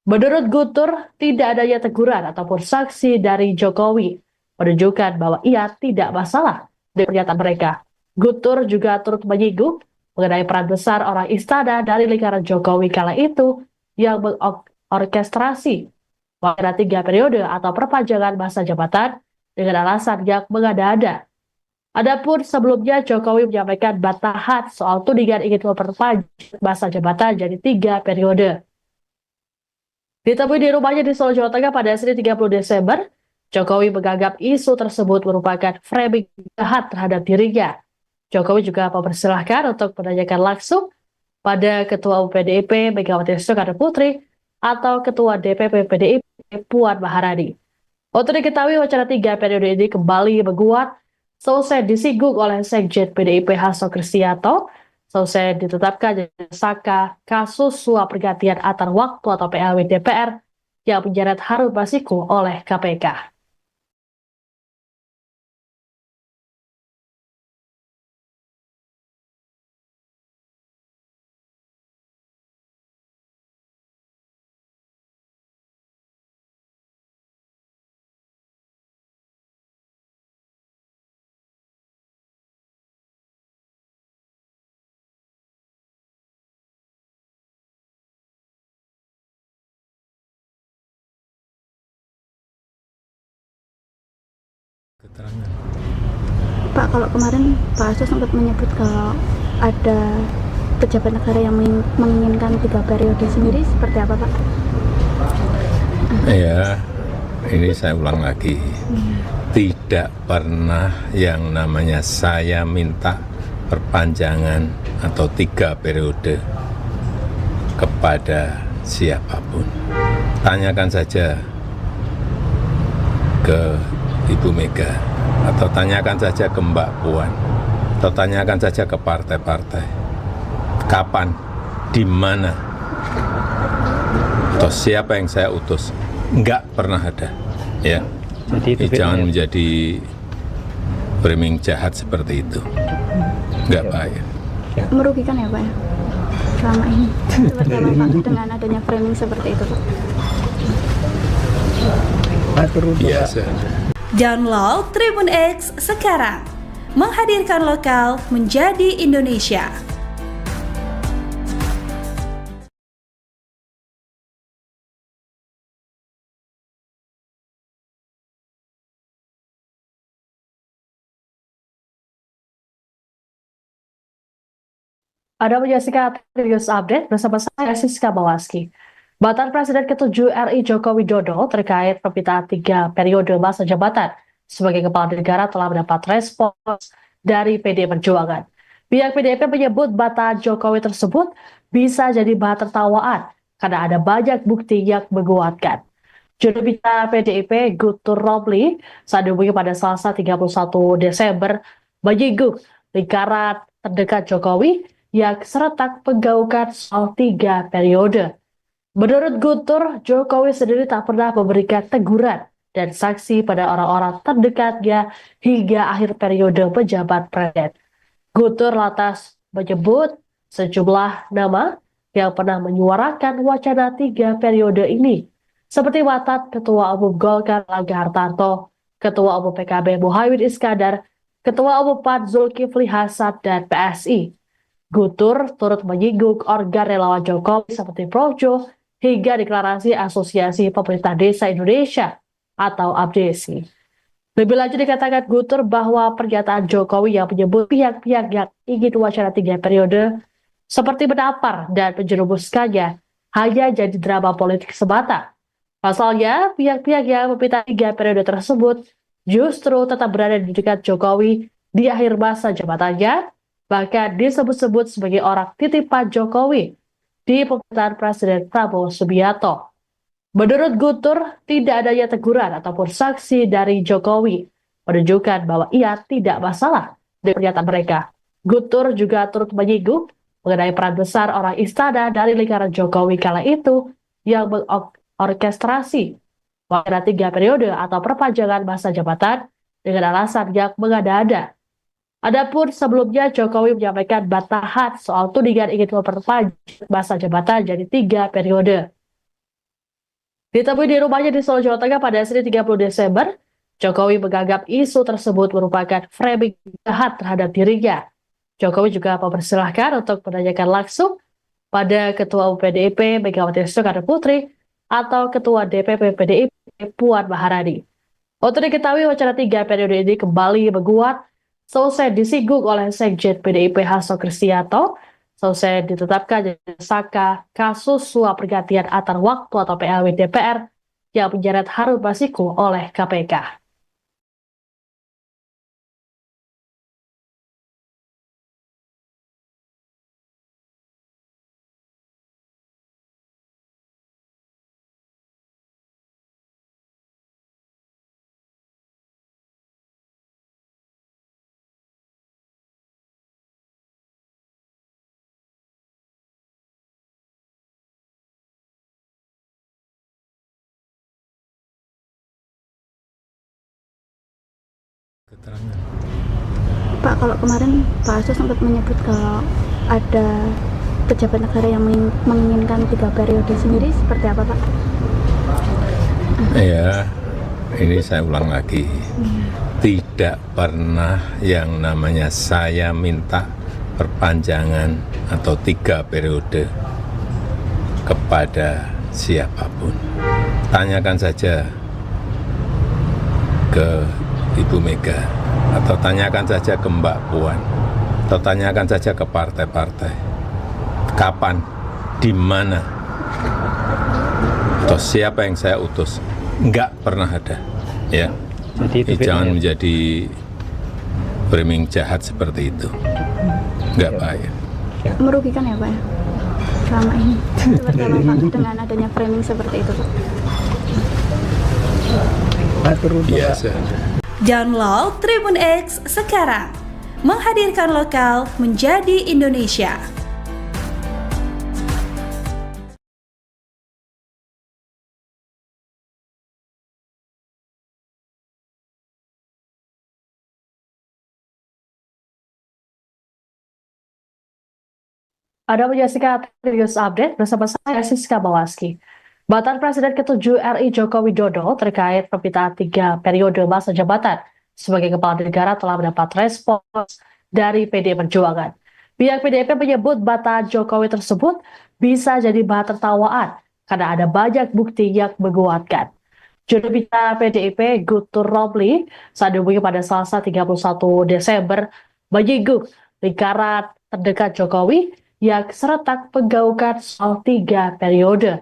Menurut Guntur, tidak adanya teguran ataupun sanksi dari Jokowi menunjukkan bahwa ia tidak masalah dengan pernyataan mereka. Guntur juga turut menyinggung mengenai peran besar orang istana dari lingkaran Jokowi kala itu yang mengorkestrasi wacana 3 periode atau perpanjangan masa jabatan dengan alasan yang mengada-ada. Adapun sebelumnya Jokowi menyampaikan bantahan soal tudingan ingin memperpanjang masa jabatan jadi 3 periode. Ditemui di rumahnya di Solo, Jawa Tengah pada Senin 30 Desember, Jokowi menganggap isu tersebut merupakan framing jahat terhadap dirinya. Jokowi juga mempersilahkan untuk menanyakan langsung pada Ketua Umum PDIP Megawati Soekarno Putri atau Ketua DPP PDIP Puan Maharani. Untuk diketahui wacana 3 periode ini kembali menguat selesai disinggung oleh Sekjen PDIP Hasto Kristianto, selesai ditetapkan jadi tersangka kasus suap pergantian antar waktu atau PLW DPR yang menyeret Harun Masiku oleh KPK. Keterangan. Pak, kalau kemarin Pak Hasto sempat menyebut kalau ada pejabat negara yang menginginkan 3 periode sendiri, seperti apa Pak? Ya, ini saya ulang lagi. Tidak pernah yang namanya saya minta perpanjangan atau 3 periode kepada siapapun. Tanyakan saja ke Ibu Mega, atau tanyakan saja ke Mbak Puan, atau tanyakan saja ke partai-partai, kapan, di mana, atau siapa yang saya utus, nggak pernah ada, ya. Jadi Jangan menjadi framing jahat seperti itu, nggak baik. Merugikan ya Pak ya? Selama ini seperti apa Pak dengan adanya framing seperti itu Pak? Biasa. Download Tribun X sekarang, menghadirkan lokal menjadi Indonesia. Anda menyaksikan Trius Update bersama saya Siska Bawaski. Batan Presiden ke-7 RI Joko Widodo terkait permintaan 3 periode masa jabatan sebagai kepala negara telah mendapat respons dari PD Perjuangan. Pihak PDIP menyebut batan Jokowi tersebut bisa jadi bahan tertawaan karena ada banyak bukti yang menguatkan. Juru bicara PDIP Guntur Romli saat dihubungi pada Selasa 31 Desember menyinggung lingkaran terdekat Jokowi yang serentak menggaungkan soal 3 periode. Menurut Guntur, Jokowi sendiri tak pernah memberikan teguran dan sanksi pada orang-orang terdekatnya hingga akhir periode penjabat presiden. Guntur lantas menyebut sejumlah nama yang pernah menyuarakan wacana 3 periode ini, seperti mantan Ketua Umum Golkar Erlangga Hartarto, Ketua Umum PKB Muhaimin Iskandar, Ketua Umum PAN Zulkifli Hasan, dan PSI. Guntur turut menyinggung organ relawan Jokowi seperti Projo hingga deklarasi Asosiasi Pemerintah Desa Indonesia atau APDESI. Lebih lanjut dikatakan Guntur bahwa pernyataan Jokowi yang menyebut pihak-pihak yang ingin wacana 3 periode seperti menampar dan menjerumuskannya hanya jadi drama politik semata. Pasalnya, pihak-pihak yang meminta 3 periode tersebut justru tetap berada di dekat Jokowi di akhir masa jabatannya, bahkan disebut-sebut sebagai orang titipan Jokowi di pemerintahan Presiden Prabowo Subianto. Menurut Guntur, tidak adanya teguran ataupun sanksi dari Jokowi menunjukkan bahwa ia tidak masalah dengan pernyataan mereka. Guntur juga turut menyinggung mengenai peran besar orang istana dari lingkaran Jokowi kala itu yang mengorkestrasi wacana 3 periode atau perpanjangan masa jabatan dengan alasan yang mengada-ada. Adapun sebelumnya Jokowi menyampaikan bantahan soal tudingan ingin memperpanjang masa jabatan jadi 3 periode. Ditemui di rumahnya di Solo, Jawa Tengah pada Senin 30 Desember, Jokowi menganggap isu tersebut merupakan framing jahat terhadap dirinya. Jokowi juga mempersilahkan untuk menanyakan langsung pada Ketua Umum PDIP Megawati Soekarno Putri atau Ketua DPP PDIP Puan Maharani. Untuk diketahui wacana 3 periode ini kembali menguat selesai disinggung oleh Sekjen PDIP Hasto Kristianto, selesai ditetapkan jadi tersangka kasus suap pergantian antar waktu atau PLW DPR yang menyeret Harun Masiku oleh KPK. Keterangan. Pak, kalau kemarin Pak Hasto sempat menyebut kalau ada pejabat negara yang menginginkan 3 periode sendiri, seperti apa Pak? Ya, ini saya ulang lagi. Tidak pernah yang namanya saya minta perpanjangan atau 3 periode kepada siapapun. Tanyakan saja ke Ibu Mega, atau tanyakan saja ke Mbak Puan, atau tanyakan saja ke partai-partai. Kapan, di mana, atau siapa yang saya utus? Enggak pernah ada. Ya, jangan menjadi framing jahat seperti itu. Enggak baik. Merugikan ya Pak ya? Selama ini. Seperti apa Pak dengan adanya framing seperti itu Pak? Biasa. Download Tribun X sekarang, menghadirkan lokal menjadi Indonesia. Anda menyaksikan Trius Update bersama saya Siska Bawaski. Batal Presiden ke-7 RI Joko Widodo terkait permintaan 3 periode masa jabatan sebagai kepala negara telah mendapat respons dari PDI Perjuangan. Pihak PDIP menyebut batal Jokowi tersebut bisa jadi bahan tertawaan karena ada banyak bukti yang menguatkan. Juru bicara PDIP Guntur Romli saat dihubungi pada Selasa 31 Desember menyinggung lingkaran terdekat Jokowi yang serentak menggaungkan soal 3 periode.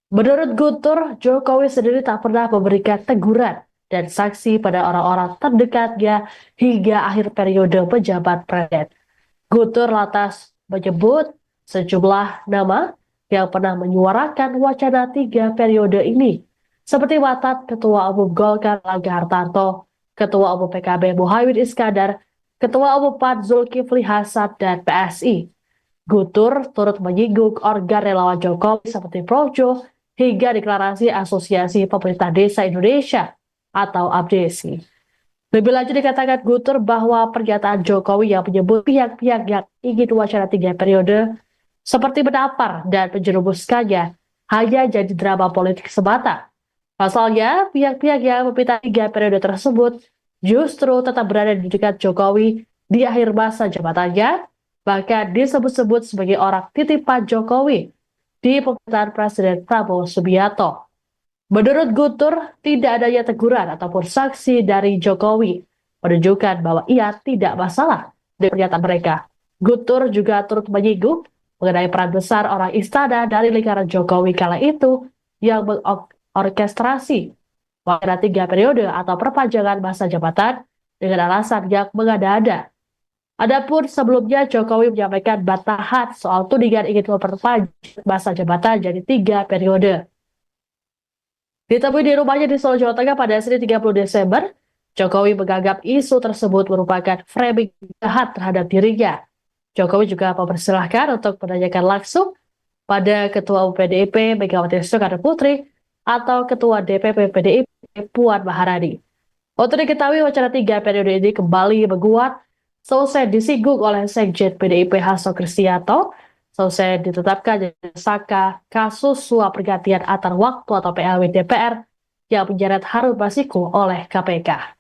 Menurut Guntur, Jokowi sendiri tak pernah memberikan teguran dan sanksi pada orang-orang terdekatnya hingga akhir periode penjabat presiden. Guntur lantas menyebut sejumlah nama yang pernah menyuarakan wacana 3 periode ini, seperti mantan Ketua Umum Golkar Erlangga Hartarto, Ketua Umum PKB Muhaimin Iskandar, Ketua Umum PAN Zulkifli Hasan, dan PSI. Guntur turut menyinggung organ relawan Jokowi seperti Projo hingga deklarasi Asosiasi Pemerintah Desa Indonesia atau APDESI. Lebih lanjut dikatakan Guntur bahwa pernyataan Jokowi yang menyebut pihak-pihak yang ingin wacana 3 periode seperti menampar dan menjerumuskannya hanya jadi drama politik semata. Pasalnya, pihak-pihak yang meminta 3 periode tersebut justru tetap berada di dekat Jokowi di akhir masa jabatannya, bahkan disebut-sebut sebagai orang titipan Jokowi di pemerintahan Presiden Prabowo Subianto. Menurut Guntur, tidak adanya teguran ataupun sanksi dari Jokowi menunjukkan bahwa ia tidak masalah dengan pernyataan mereka. Guntur juga turut menyinggung mengenai peran besar orang istana dari lingkaran Jokowi kala itu yang mengorkestrasi wacana 3 periode atau perpanjangan masa jabatan dengan alasan yang mengada-ada. Adapun sebelumnya Jokowi menyampaikan bantahan soal tudingan ingin memperpanjang masa jabatan jadi 3 periode. Ditemui di rumahnya di Solo, Jawa Tengah pada Senin 30 Desember, Jokowi menganggap isu tersebut merupakan framing jahat terhadap dirinya. Jokowi juga mempersilahkan untuk menanyakan langsung pada Ketua Umum PDIP Megawati Soekarno Putri atau Ketua DPP PDIP Puan Maharani. Untuk diketahui wacana 3 periode ini kembali menguat selesai disinggung oleh Sekjen PDIP Hasto Kristianto, selesai ditetapkan jadi tersangka kasus suap pergantian antar waktu atau PLW DPR yang menyeret Harun Masiku oleh KPK.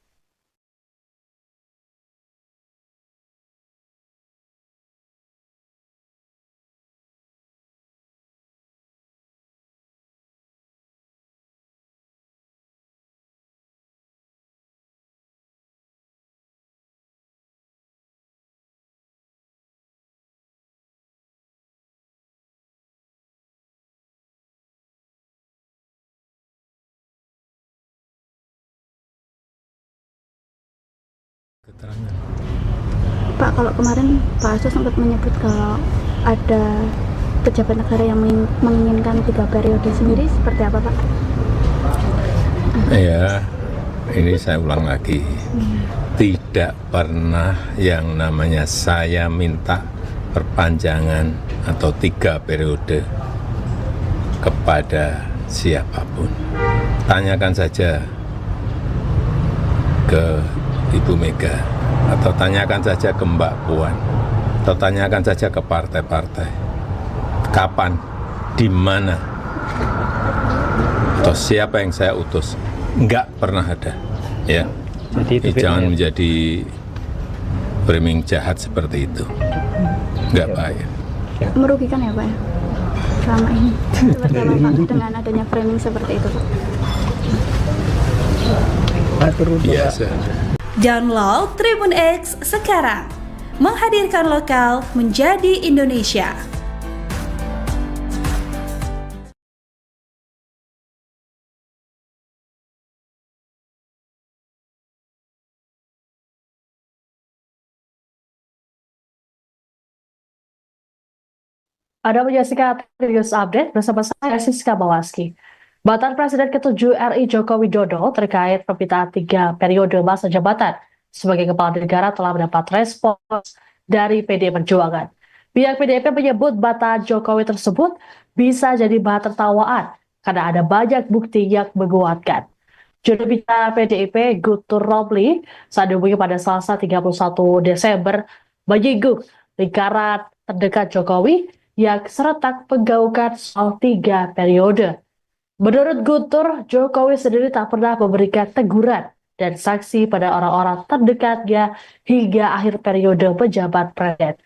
Keterangan. Pak, kalau kemarin Pak Hasto sempat menyebut kalau ada pejabat negara yang menginginkan 3 periode sendiri, seperti apa Pak? Ya, ini saya ulang lagi. Tidak pernah yang namanya saya minta perpanjangan atau 3 periode kepada siapapun. Tanyakan saja ke Ibu Mega, atau tanyakan saja ke Mbak Puan, atau tanyakan saja ke partai-partai. Kapan, di mana, atau siapa yang saya utus? Enggak pernah ada. Ya, jangan menjadi framing jahat seperti itu. Enggak baik. Merugikan ya Pak ya? Selama ini. Seperti apa Pak dengan adanya framing seperti itu Pak? Biasa. Download Tribun X sekarang, menghadirkan lokal menjadi Indonesia. Anda menyaksikan News Update bersama saya Siska Bawaski. Batal Presiden ke-7 RI Joko Widodo terkait permintaan 3 periode masa jabatan sebagai kepala negara telah mendapat respons dari PDI Perjuangan. Pihak PDIP menyebut batal Jokowi tersebut bisa jadi bahan tertawaan karena ada banyak bukti yang menguatkan. Juru bicara PDIP Guntur Romli saat dihubungi pada Selasa 31 Desember menyinggung lingkaran terdekat Jokowi yang serentak menggaungkan soal 3 periode. Menurut Guntur, Jokowi sendiri tak pernah memberikan teguran dan sanksi pada orang-orang terdekatnya hingga akhir periode penjabat presiden.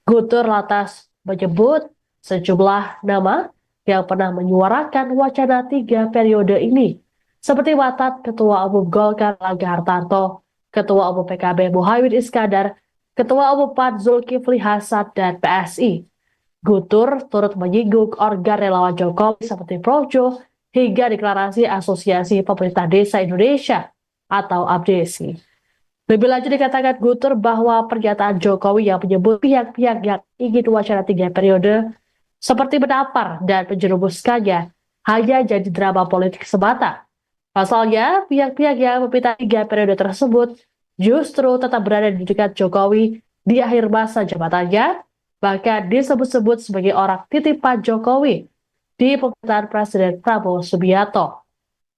Guntur lantas menyebut sejumlah nama yang pernah menyuarakan wacana 3 periode ini, seperti mantan Ketua Umum Golkar Erlangga Hartarto, Ketua Umum PKB Muhaimin Iskandar, Ketua Umum PAN Zulkifli Hasan, dan PSI. Guntur turut menyinggung organ relawan Jokowi seperti Projo hingga deklarasi Asosiasi Pemerintah Desa Indonesia atau APDESI. Lebih lanjut dikatakan Guntur bahwa pernyataan Jokowi yang menyebut pihak-pihak yang ingin wacana 3 periode seperti menampar dan menjerumuskannya hanya jadi drama politik semata. Pasalnya, pihak-pihak yang meminta 3 periode tersebut justru tetap berada di dekat Jokowi di akhir masa jabatannya, bahkan disebut-sebut sebagai orang titipan Jokowi di pemerintahan Presiden Prabowo Subianto.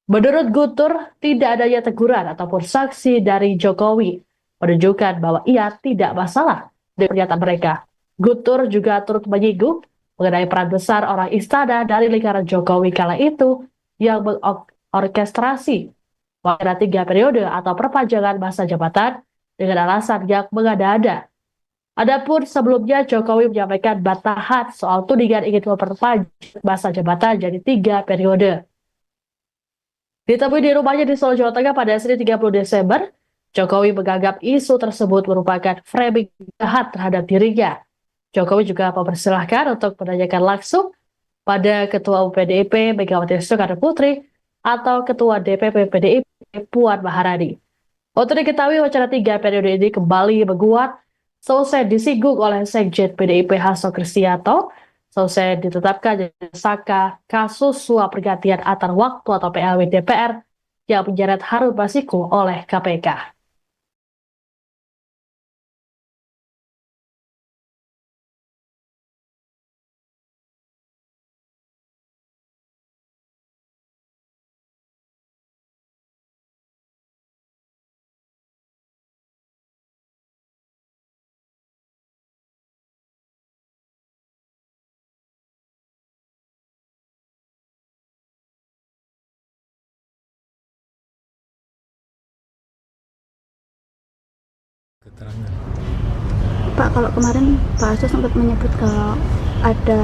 Menurut Guntur, tidak adanya teguran ataupun sanksi dari Jokowi menunjukkan bahwa ia tidak masalah dengan pernyataan mereka. Guntur juga turut menyinggung mengenai peran besar orang istana dari lingkaran Jokowi kala itu yang mengorkestrasi wacana 3 periode atau perpanjangan masa jabatan dengan alasan yang mengada-ada. Adapun sebelumnya Jokowi menyampaikan bantahan soal tudingan ingin memperpanjang masa jabatan jadi 3 periode. Ditemui di rumahnya di Solo, Jawa Tengah pada Senin 30 Desember, Jokowi menganggap isu tersebut merupakan framing jahat terhadap dirinya. Jokowi juga mempersilahkan untuk menanyakan langsung pada Ketua Umum PDIP Megawati Soekarno Putri atau Ketua DPP PDIP Puan Maharani. Untuk diketahui wacana 3 periode ini kembali menguat selesai disinggung oleh Sekjen PDIP Hasto Kristianto selesai ditetapkan tersangka kasus suap pergantian antar waktu atau PLW DPR yang menyeret Harun Masiku oleh KPK. Keterangan. Pak, kalau kemarin Pak Hasto sempat menyebut kalau ada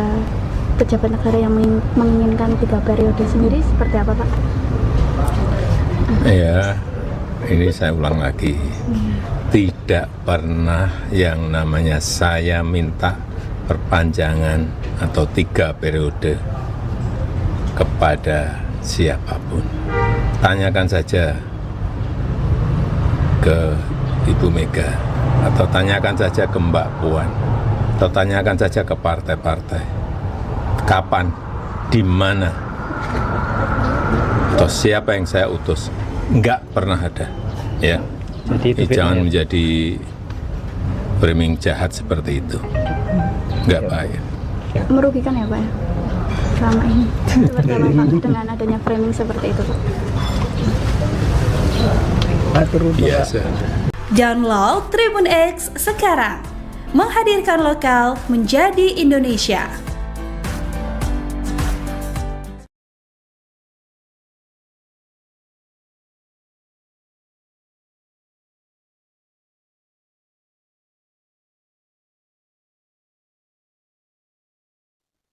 pejabat negara yang menginginkan 3 periode sendiri, seperti apa Pak? Ya, ini saya ulang lagi. Tidak pernah yang namanya saya minta perpanjangan atau 3 periode kepada siapapun. Tanyakan saja ke Ibu Mega, atau tanyakan saja ke Mbak Puan, atau tanyakan saja ke partai-partai. Kapan, di mana, atau siapa yang saya utus? Enggak pernah ada. Ya, jadi jangan menjadi framing jahat seperti itu. Enggak baik. Merugikan ya Pak ya? Selama ini. Seperti apa Pak dengan adanya framing seperti itu Pak? Biasa. Download Tribun X sekarang, menghadirkan lokal menjadi Indonesia.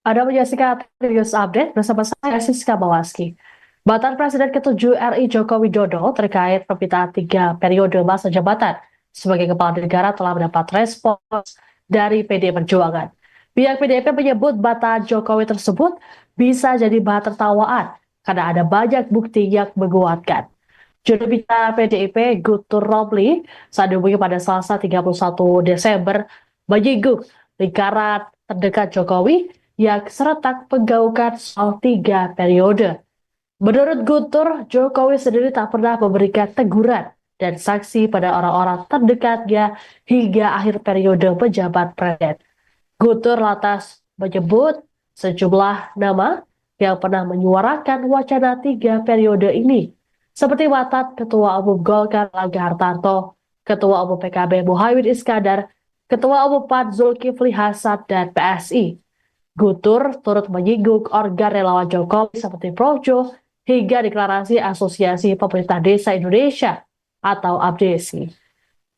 Anda menyaksikan News Update bersama saya Siska Bawaski. Mantan Presiden ke-7 RI Joko Widodo terkait permintaan 3 periode masa jabatan sebagai kepala negara telah mendapat respons dari PDI Perjuangan. Pihak PDIP menyebut bantahan Jokowi tersebut bisa jadi bahan tertawaan karena ada banyak bukti yang menguatkan. Juru bicara PDIP Guntur Romli saat dihubungi pada Selasa 31 Desember menyinggung lingkaran terdekat Jokowi yang serentak menggaungkan soal 3 periode. Menurut Guntur, Jokowi sendiri tak pernah memberikan teguran dan sanksi pada orang-orang terdekatnya hingga akhir periode penjabat presiden. Guntur lantas menyebut sejumlah nama yang pernah menyuarakan wacana 3 periode ini, seperti mantan Ketua Umum Golkar Erlangga Hartarto, Ketua Umum PKB Muhaimin Iskandar, Ketua Umum PAN Zulkifli Hasan, dan PSI. Guntur turut menyinggung organ relawan Jokowi seperti Projo hingga deklarasi Asosiasi Pemerintah Desa Indonesia atau APDESI.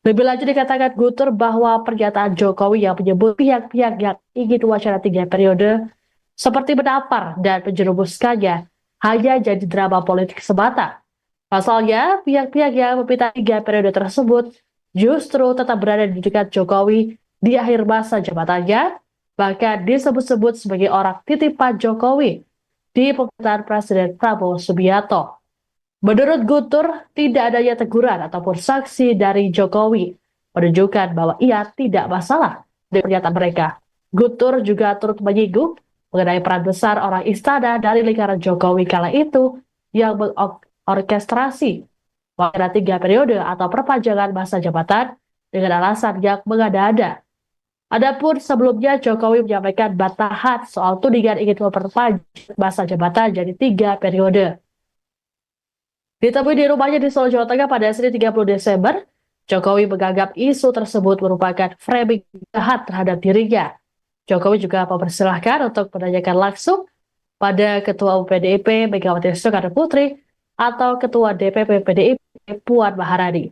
Lebih lanjut dikatakan Guntur bahwa pernyataan Jokowi yang menyebut pihak-pihak yang ingin wacana 3 periode seperti menampar dan menjerumuskannya hanya jadi drama politik semata. Pasalnya, pihak-pihak yang meminta 3 periode tersebut justru tetap berada di dekat Jokowi di akhir masa jabatannya, bahkan disebut-sebut sebagai orang titipan Jokowi di pemerintahan Presiden Prabowo Subianto. Menurut Guntur, tidak adanya teguran ataupun sanksi dari Jokowi menunjukkan bahwa ia tidak masalah dengan pernyataan mereka. Guntur juga turut menyinggung mengenai peran besar orang istana dari lingkaran Jokowi kala itu yang mengorkestrasi wacana 3 periode atau perpanjangan masa jabatan dengan alasan yang mengada-ada. Adapun sebelumnya Jokowi menyampaikan bantahan soal tudingan ingin memperpanjang masa jabatan jadi 3 periode. Ditemui di rumahnya di Solo, Jawa Tengah pada Senin 30 Desember, Jokowi menganggap isu tersebut merupakan framing jahat terhadap dirinya. Jokowi juga mempersilahkan untuk menanyakan langsung pada Ketua Umum PDIP Megawati Soekarno Putri atau Ketua DPP PDIP Puan Maharani.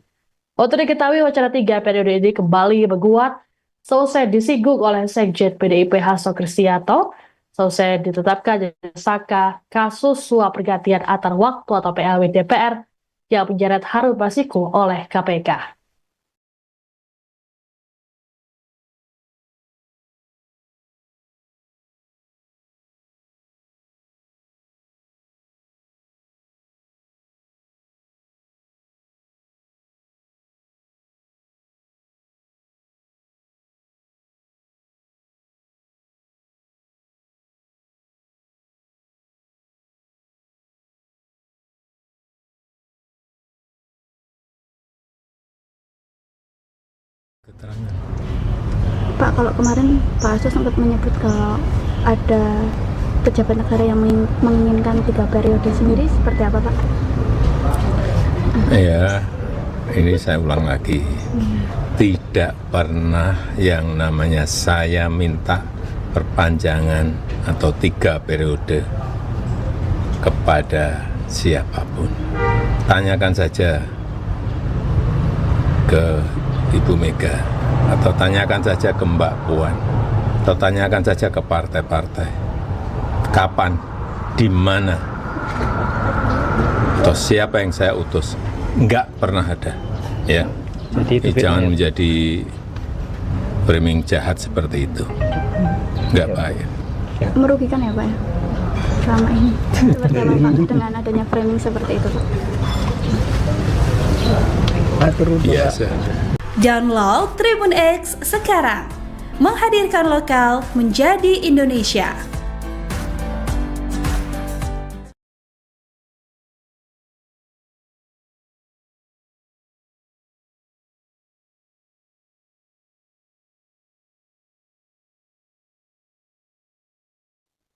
Untuk diketahui wacana 3 periode ini kembali menguat selesai disinggung oleh Sekjen PDIP Hasto Kristianto, selesai ditetapkan tersangka kasus suap pergantian antar waktu atau PLW DPR yang menyeret Harun Masiku oleh KPK. Keterangan. Pak, kalau kemarin Pak Hasto sempat menyebut kalau ada pejabat negara yang menginginkan 3 periode sendiri, seperti apa Pak? Ya, ini saya ulang lagi. Tidak pernah yang namanya saya minta perpanjangan atau 3 periode kepada siapapun. Tanyakan saja ke Ibu Mega, atau tanyakan saja ke Mbak Puan, atau tanyakan saja ke partai-partai. Kapan, di mana, atau siapa yang saya utus? Enggak pernah ada. Ya, jadi jangan menjadi framing jahat seperti itu. Enggak baik. Merugikan ya Pak ya? Selama ini. Seperti apa Pak dengan adanya framing seperti itu Pak? Biasa. Download Tribun X sekarang, menghadirkan lokal menjadi Indonesia.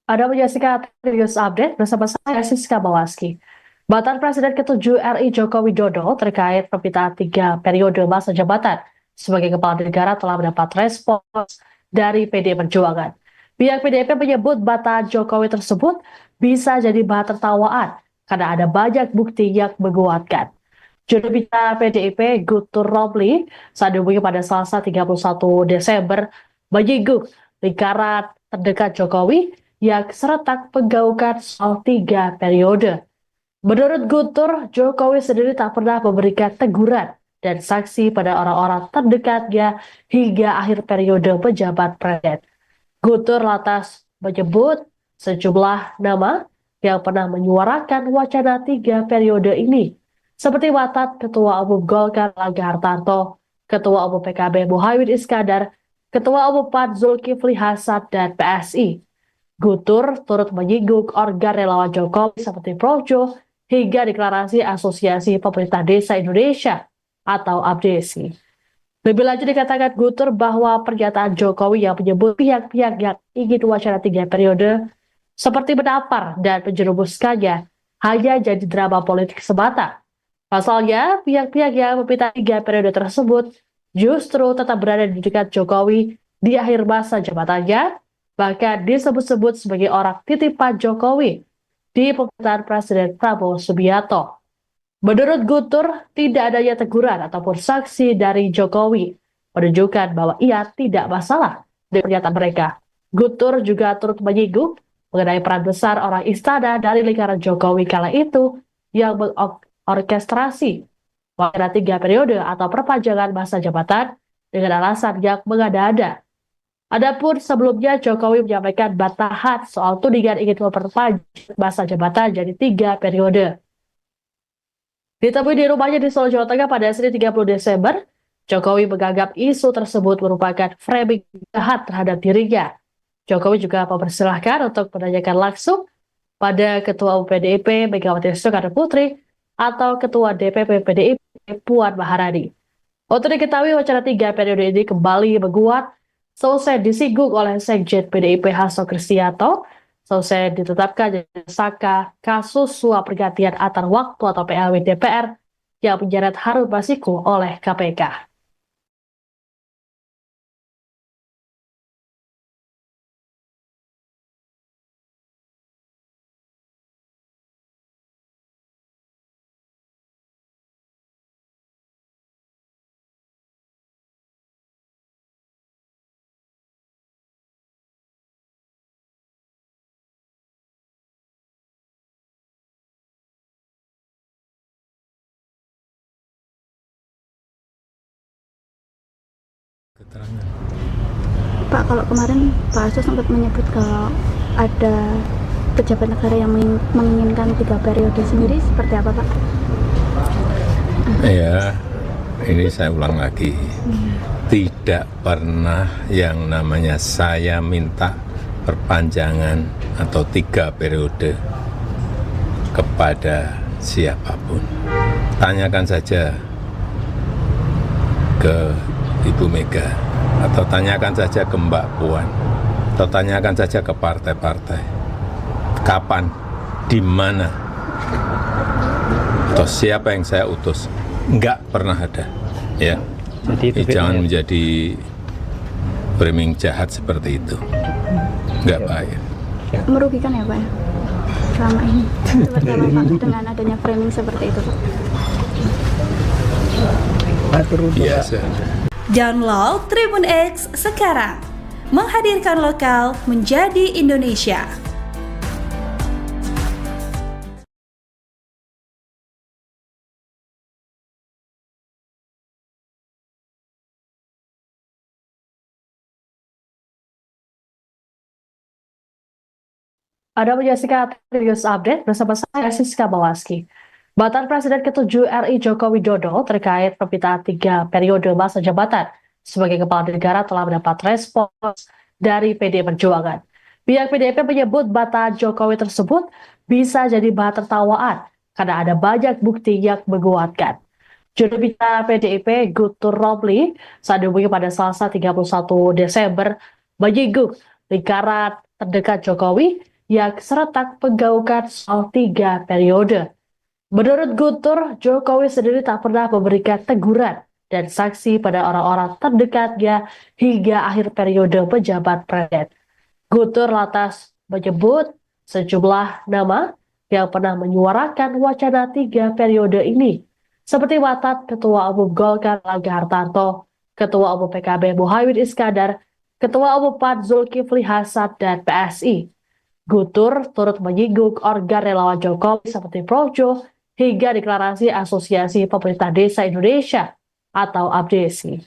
Anda menyaksikan News Update bersama saya Siska Bawaski. Bantahan Presiden ke-7 RI Joko Widodo terkait permintaan 3 periode masa jabatan sebagai kepala negara telah mendapat respons dari PDI Perjuangan. Pihak PDIP menyebut bantahan Jokowi tersebut bisa jadi bahan tertawaan karena ada banyak bukti yang menguatkan. Juru bicara PDIP Guntur Romli saat dihubungi pada Selasa 31 Desember menyinggung lingkaran terdekat Jokowi yang serentak menggaungkan soal 3 periode. Menurut Guntur, Jokowi sendiri tak pernah memberikan teguran dan sanksi pada orang-orang terdekatnya hingga akhir periode penjabat presiden. Guntur lantas menyebut sejumlah nama yang pernah menyuarakan wacana 3 periode ini, seperti mantan Ketua Umum Golkar Erlangga Hartarto, Ketua Umum PKB Muhaimin Iskandar, Ketua Umum PAN Zulkifli Hasan, dan PSI. Guntur turut menyinggung organ relawan Jokowi seperti Projo hingga deklarasi Asosiasi Pemerintah Desa Indonesia atau APDESI. Lebih lanjut dikatakan Guntur bahwa pernyataan Jokowi yang menyebut pihak-pihak yang ingin wacana 3 periode seperti menampar dan menjerumuskannya hanya jadi drama politik semata. Pasalnya, pihak-pihak yang meminta 3 periode tersebut justru tetap berada di dekat Jokowi di akhir masa jabatannya, bahkan disebut-sebut sebagai orang titipan Jokowi di pemerintahan Presiden Prabowo Subianto. Menurut Guntur, tidak adanya teguran ataupun sanksi dari Jokowi menunjukkan bahwa ia tidak masalah dengan pernyataan mereka. Guntur juga turut menyinggung mengenai peran besar orang istana dari lingkaran Jokowi kala itu yang mengorkestrasi wacana 3 periode atau perpanjangan masa jabatan dengan alasan yang mengada-ada. Adapun sebelumnya Jokowi menyampaikan bantahan soal tudingan ingin memperpanjang masa jabatan jadi 3 periode. Ditemui di rumahnya di Solo, Jawa Tengah pada Senin 30 Desember, Jokowi menganggap isu tersebut merupakan framing jahat terhadap dirinya. Jokowi juga mempersilahkan untuk menanyakan langsung pada Ketua Umum PDIP Megawati Soekarno Putri atau Ketua DPP PDIP Puan Maharani. Untuk diketahui wacana 3 periode ini kembali menguat selesai disinggung oleh Sekjen PDIP Hasto Kristianto. Selesai ditetapkan jadi tersangka kasus suap pergantian antar waktu atau PLW DPR yang menyeret Harun Masiku oleh KPK. Keterangan. Pak, kalau kemarin Pak Hasto sempat menyebut kalau ada pejabat negara yang menginginkan 3 periode sendiri, seperti apa Pak? Ya, ini saya ulang lagi. Tidak pernah yang namanya saya minta perpanjangan atau 3 periode kepada siapapun. Tanyakan saja ke Ibu Mega, atau tanyakan saja ke Mbak Puan, atau tanyakan saja ke partai-partai. Kapan, di mana, atau siapa yang saya utus? Enggak pernah ada. Ya, jangan menjadi framing jahat seperti itu. Enggak baik. Merugikan ya Pak ya? Selama ini. Seperti apa Pak dengan adanya framing seperti itu Pak? Biasa. Download Tribun X sekarang, menghadirkan lokal menjadi Indonesia. Anda menyaksikan News Update bersama saya Siska Bawaski. Bantahan Presiden ke-7 RI Joko Widodo terkait permintaan 3 periode masa jabatan sebagai kepala negara telah mendapat respons dari PD Perjuangan. Pihak PDIP menyebut bantahan Jokowi tersebut bisa jadi bahan tertawaan karena ada banyak bukti yang menguatkan. Juru bicara PDIP Guntur Romli saat dihubungi pada Selasa 31 Desember menyinggung lingkaran terdekat Jokowi yang serentak menggaungkan soal 3 periode. Menurut Guntur, Jokowi sendiri tak pernah memberikan teguran dan sanksi pada orang-orang terdekatnya hingga akhir periode penjabat presiden. Guntur lantas menyebut sejumlah nama yang pernah menyuarakan wacana 3 periode ini, seperti mantan Ketua Umum Golkar Erlangga Hartarto, Ketua Umum PKB Muhaimin Iskandar, Ketua Umum PAN Zulkifli Hasan, dan PSI. Guntur turut menyinggung organ relawan Jokowi seperti Projo hingga deklarasi Asosiasi Pemerintah Desa Indonesia atau APDESI.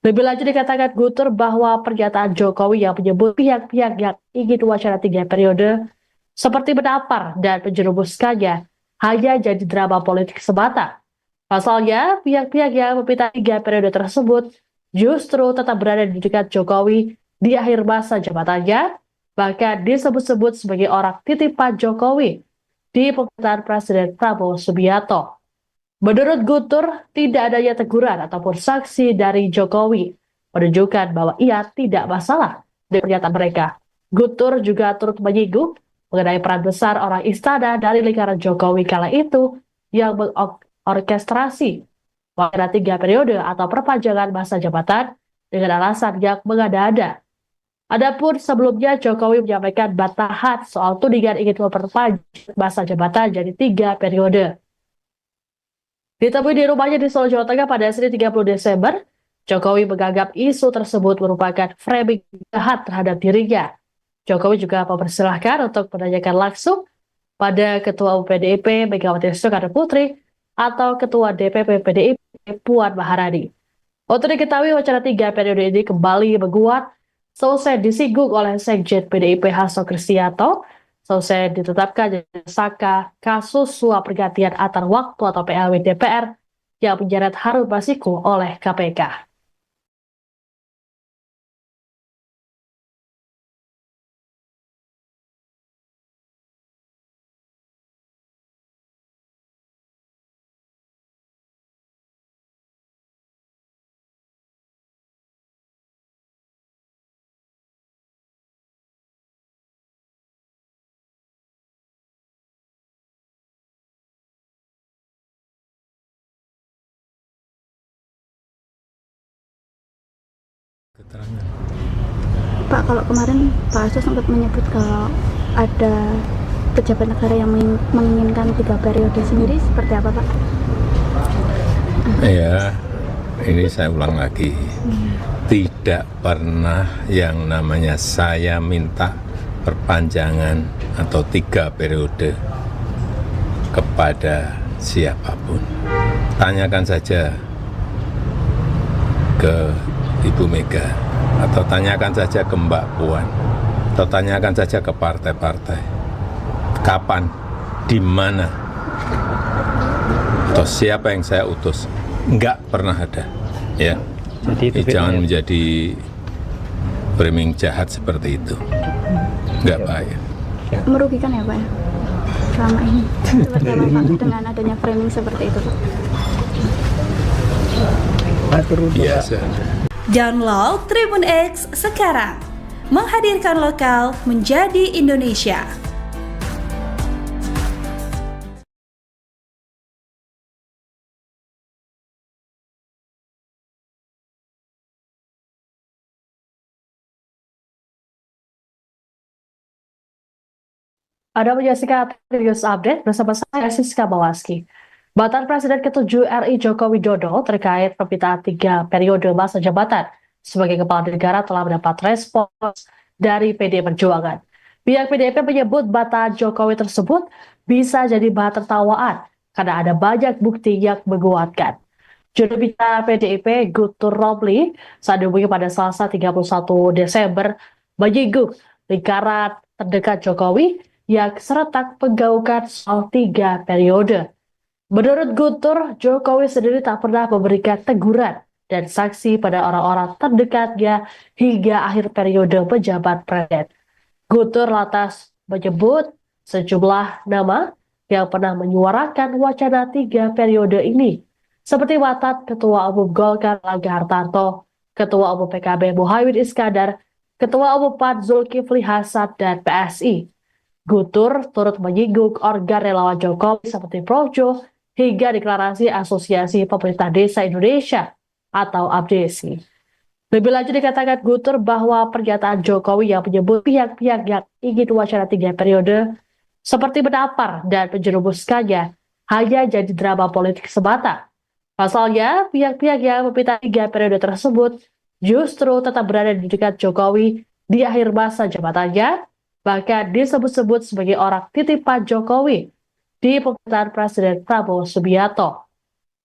Lebih lanjut dikatakan Guntur bahwa pernyataan Jokowi yang menyebut pihak-pihak yang ingin wacana 3 periode seperti menampar dan menjerumuskannya hanya jadi drama politik semata. Pasalnya, pihak-pihak yang meminta 3 periode tersebut justru tetap berada di dekat Jokowi di akhir masa jabatannya, bahkan disebut-sebut sebagai orang titipan Jokowi di pemerintahan Presiden Prabowo Subianto. Menurut Guntur, tidak adanya teguran ataupun sanksi dari Jokowi menunjukkan bahwa ia tidak masalah dengan pernyataan mereka. Guntur juga turut menyinggung mengenai peran besar orang istana dari lingkaran Jokowi kala itu yang mengorkestrasi wacana 3 periode atau perpanjangan masa jabatan dengan alasan yang mengada-ada. Adapun sebelumnya Jokowi menyampaikan bantahan soal tudingan ingin memperpanjang masa jabatan jadi 3 periode. Ditemui di rumahnya di Solo, Jawa Tengah pada Senin 30 Desember, Jokowi menganggap isu tersebut merupakan framing jahat terhadap dirinya. Jokowi juga mempersilahkan untuk menanyakan langsung pada Ketua Umum PDIP Megawati Soekarno Putri atau Ketua DPP PDIP Puan Maharani. Untuk diketahui wacana 3 periode ini kembali menguat selesai disinggung oleh Sekjen PDIP Hasto Kristianto, selesai ditetapkan jadi tersangka kasus suap pergantian antar waktu atau PLW DPR yang menyeret Harun Masiku oleh KPK. Keterangan. Pak, kalau kemarin Pak Hasto sempat menyebut kalau ada pejabat negara yang menginginkan 3 periode sendiri, seperti apa Pak? Ya, ini saya ulang lagi. Tidak pernah yang namanya saya minta perpanjangan atau 3 periode kepada siapapun. Tanyakan saja ke Ibu Mega, atau tanyakan saja ke Mbak Puan, atau tanyakan saja ke partai-partai. Kapan, di mana, atau siapa yang saya utus? Enggak pernah ada. Ya, Jadi jangan menjadi framing jahat seperti itu. Enggak baik. Merugikan ya Pak ya? Selama ini. Seperti apa Pak dengan adanya framing seperti itu Pak? Biasa. Download Tribun X sekarang, menghadirkan lokal menjadi Indonesia. Anda menyaksikan News Update bersama saya Siska Bawaski. Bantahan Presiden ke-7 RI Joko Widodo terkait permintaan 3 periode masa jabatan sebagai kepala negara telah mendapat respons dari PDI Perjuangan. Pihak PDIP menyebut bantahan Jokowi tersebut bisa jadi bahan tertawaan karena ada banyak bukti yang menguatkan. Juru bicara PDIP Guntur Romli saat dihubungi pada Selasa 31 Desember menyinggung lingkaran terdekat Jokowi yang serentak menggaungkan soal 3 periode. Menurut Guntur, Jokowi sendiri tak pernah memberikan teguran dan sanksi pada orang-orang terdekatnya hingga akhir periode penjabat presiden. Guntur lantas menyebut sejumlah nama yang pernah menyuarakan wacana 3 periode ini, seperti mantan Ketua Umum Golkar Erlangga Hartarto, Ketua Umum PKB Muhaimin Iskandar, Ketua Umum PAN Zulkifli Hasan, dan PSI. Guntur turut menyinggung organ relawan Jokowi seperti Projo hingga deklarasi Asosiasi Pemerintah Desa Indonesia atau APDESI. Lebih lanjut dikatakan Guntur bahwa pernyataan Jokowi yang menyebut pihak-pihak yang ingin wacana 3 periode seperti menampar dan menjerumuskannya hanya jadi drama politik semata. Pasalnya, pihak-pihak yang meminta 3 periode tersebut justru tetap berada di dekat Jokowi di akhir masa jabatannya, bahkan disebut-sebut sebagai orang titipan Jokowi di pemerintahan Presiden Prabowo Subianto.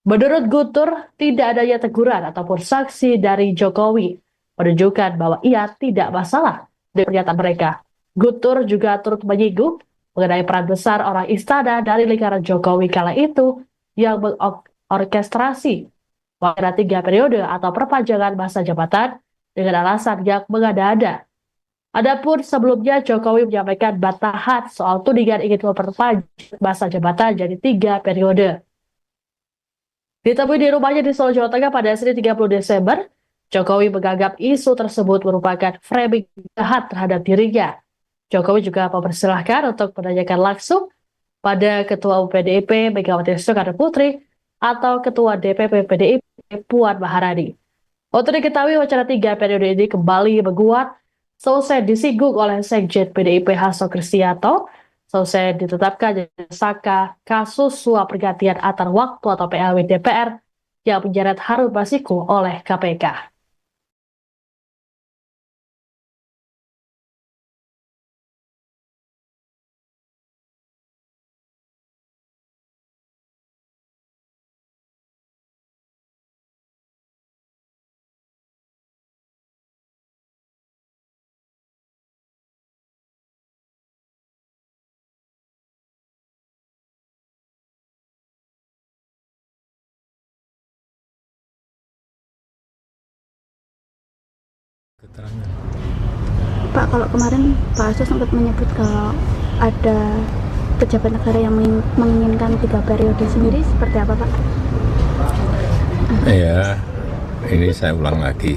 Menurut Guntur, tidak adanya teguran ataupun sanksi dari Jokowi menunjukkan bahwa ia tidak masalah dengan pernyataan mereka. Guntur juga turut menyinggung mengenai peran besar orang istana dari lingkaran Jokowi kala itu yang mengorkestrasi wacana 3 periode atau perpanjangan masa jabatan dengan alasan yang mengada-ada. Adapun sebelumnya Jokowi menyampaikan bantahan soal tudingan ingin memperpanjang masa jabatan jadi 3 periode. Ditemui di rumahnya di Solo, Jawa Tengah pada Senin 30 Desember, Jokowi menganggap isu tersebut merupakan framing jahat terhadap dirinya. Jokowi juga mempersilahkan untuk menanyakan langsung pada Ketua Umum PDIP Megawati Soekarno Putri atau Ketua DPP PDIP Puan Maharani. Untuk diketahui wacana 3 periode ini kembali menguat selesai disinggung oleh Sekjen PDIP Hasto Kristianto, selesai ditetapkan jadi tersangka kasus suap pergantian antar waktu atau PLW DPR yang menyeret Harun Masiku oleh KPK. Keterangan. Pak, kalau kemarin Pak Hasto sempat menyebut kalau ada pejabat negara yang menginginkan 3 periode sendiri, seperti apa Pak? Ya, ini saya ulang lagi.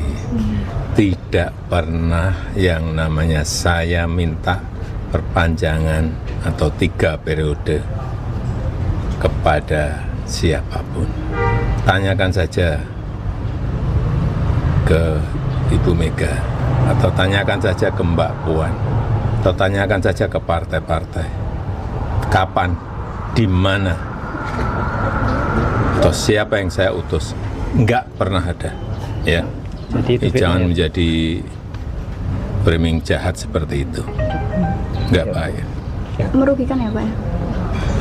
Tidak pernah yang namanya saya minta perpanjangan atau 3 periode kepada siapapun. Tanyakan saja ke Ibu Mega, atau tanyakan saja ke Mbak Puan, atau tanyakan saja ke partai-partai. Kapan, di mana, atau siapa yang saya utus? Enggak pernah ada. Ya, jangan menjadi framing jahat seperti itu. Enggak baik. Merugikan ya Pak ya?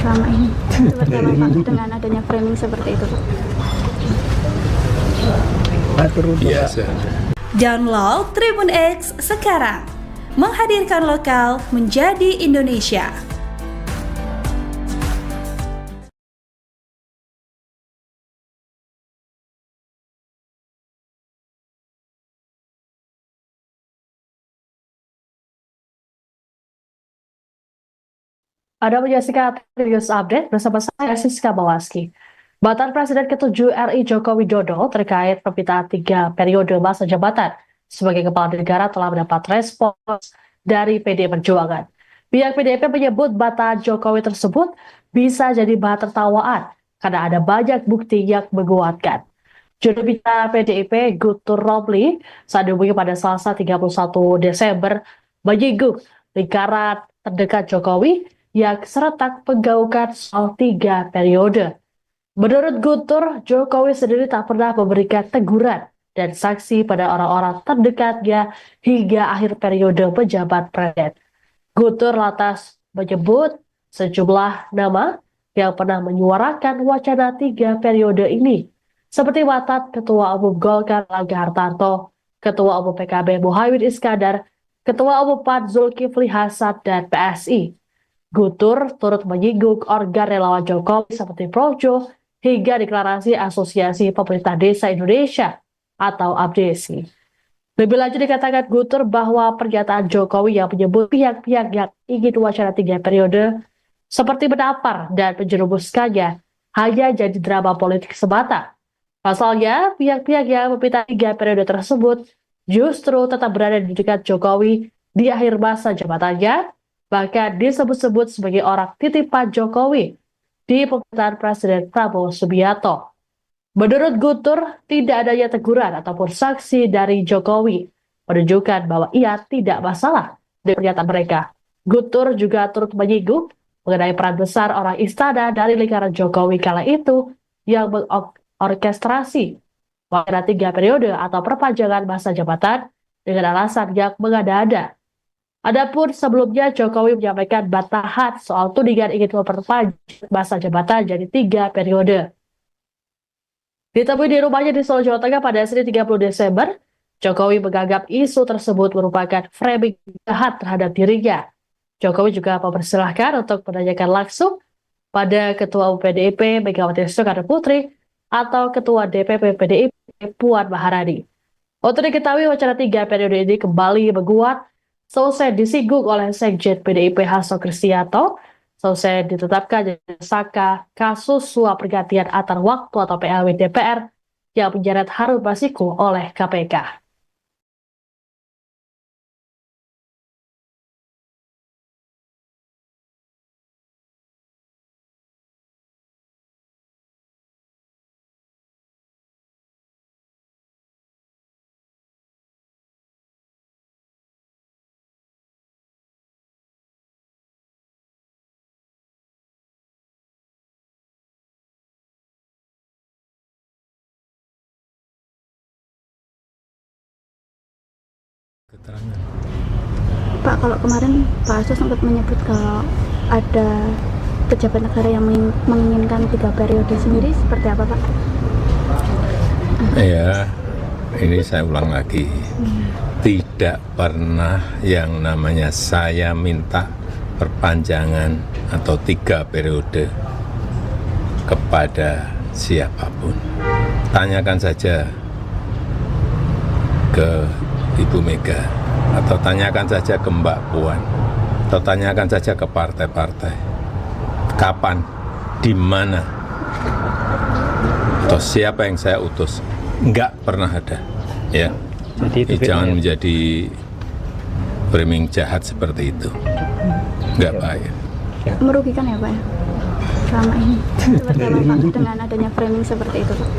Selama ini. Seperti apa Pak dengan adanya framing seperti itu Pak? Biasa. Download Tribun X sekarang, menghadirkan lokal menjadi Indonesia. Anda menyaksikan News Update bersama saya Siska Bawaski. Batan Presiden ke-7 RI Joko Widodo terkait permintaan 3 periode masa jabatan sebagai kepala negara telah mendapat respons dari PD Perjuangan. Pihak PDIP menyebut batan Jokowi tersebut bisa jadi bahan tertawaan karena ada banyak bukti yang menguatkan. Juru bicara PDIP Guntur Romli saat dihubungi pada Selasa 31 Desember menyinggung lingkaran terdekat Jokowi yang serentak menggaungkan soal 3 periode. Menurut Guntur, Jokowi sendiri tak pernah memberikan teguran dan sanksi pada orang-orang terdekatnya hingga akhir periode pejabat presiden. Guntur lantas menyebut sejumlah nama yang pernah menyuarakan wacana 3 periode ini, seperti mantan Ketua Umum Golkar Erlangga Hartarto, Ketua Umum PKB Muhaimin Iskandar, Ketua Umum PAN Zulkifli Hasan, dan PSI. Guntur turut menyinggung organ relawan Jokowi seperti Projo hingga deklarasi Asosiasi Pemerintah Desa Indonesia atau APDESI. Lebih lanjut dikatakan Guntur bahwa pernyataan Jokowi yang menyebut pihak-pihak yang ingin wacana 3 periode seperti menampar dan menjerumuskannya hanya jadi drama politik semata. Pasalnya, pihak-pihak yang meminta 3 periode tersebut justru tetap berada di dekat Jokowi di akhir masa jabatannya, bahkan disebut-sebut sebagai orang titipan Jokowi di pemerintahan Presiden Prabowo Subianto. Menurut Guntur, tidak adanya teguran ataupun sanksi dari Jokowi menunjukkan bahwa ia tidak masalah dengan pernyataan mereka. Guntur juga turut menyinggung mengenai peran besar orang istana dari lingkaran Jokowi kala itu yang mengorkestrasi wacana 3 periode atau perpanjangan masa jabatan dengan alasan yang mengada-ada. Adapun sebelumnya Jokowi menyampaikan bantahan soal tudingan ingin memperpanjang masa jabatan jadi 3 periode. Ditemui di rumahnya di Solo, Jawa Tengah pada Senin 30 Desember, Jokowi menganggap isu tersebut merupakan framing jahat terhadap dirinya. Jokowi juga mempersilahkan untuk menanyakan langsung pada Ketua Umum PDIP Megawati Soekarno Putri atau Ketua DPP PDIP Puan Maharani. Untuk diketahui wacana 3 periode ini kembali menguat selesai disinggung oleh Sekjen PDIP Hasto Kristianto, selesai ditetapkan jadi tersangka kasus suap pergantian antar waktu atau PLW DPR yang menyeret Harun Masiku oleh KPK. keterangan. Pak, kalau kemarin Pak Hasto sempat menyebut kalau ada pejabat negara yang menginginkan 3 periode sendiri, seperti apa Pak? Ya, ini saya ulang lagi. Tidak pernah yang namanya saya minta perpanjangan atau 3 periode kepada siapapun. Tanyakan saja ke Ibu Mega, atau tanyakan saja ke Mbak Puan, atau tanyakan saja ke partai-partai. Kapan, di mana, atau siapa yang saya utus? Enggak pernah ada. Ya, jadi jangan menjadi framing jahat seperti itu. Enggak baik. Merugikan ya Pak ya? Selama ini seperti apa Pak dengan adanya framing seperti itu Pak?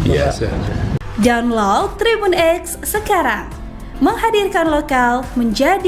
Biasa. Download Tribun X sekarang, menghadirkan lokal menjadi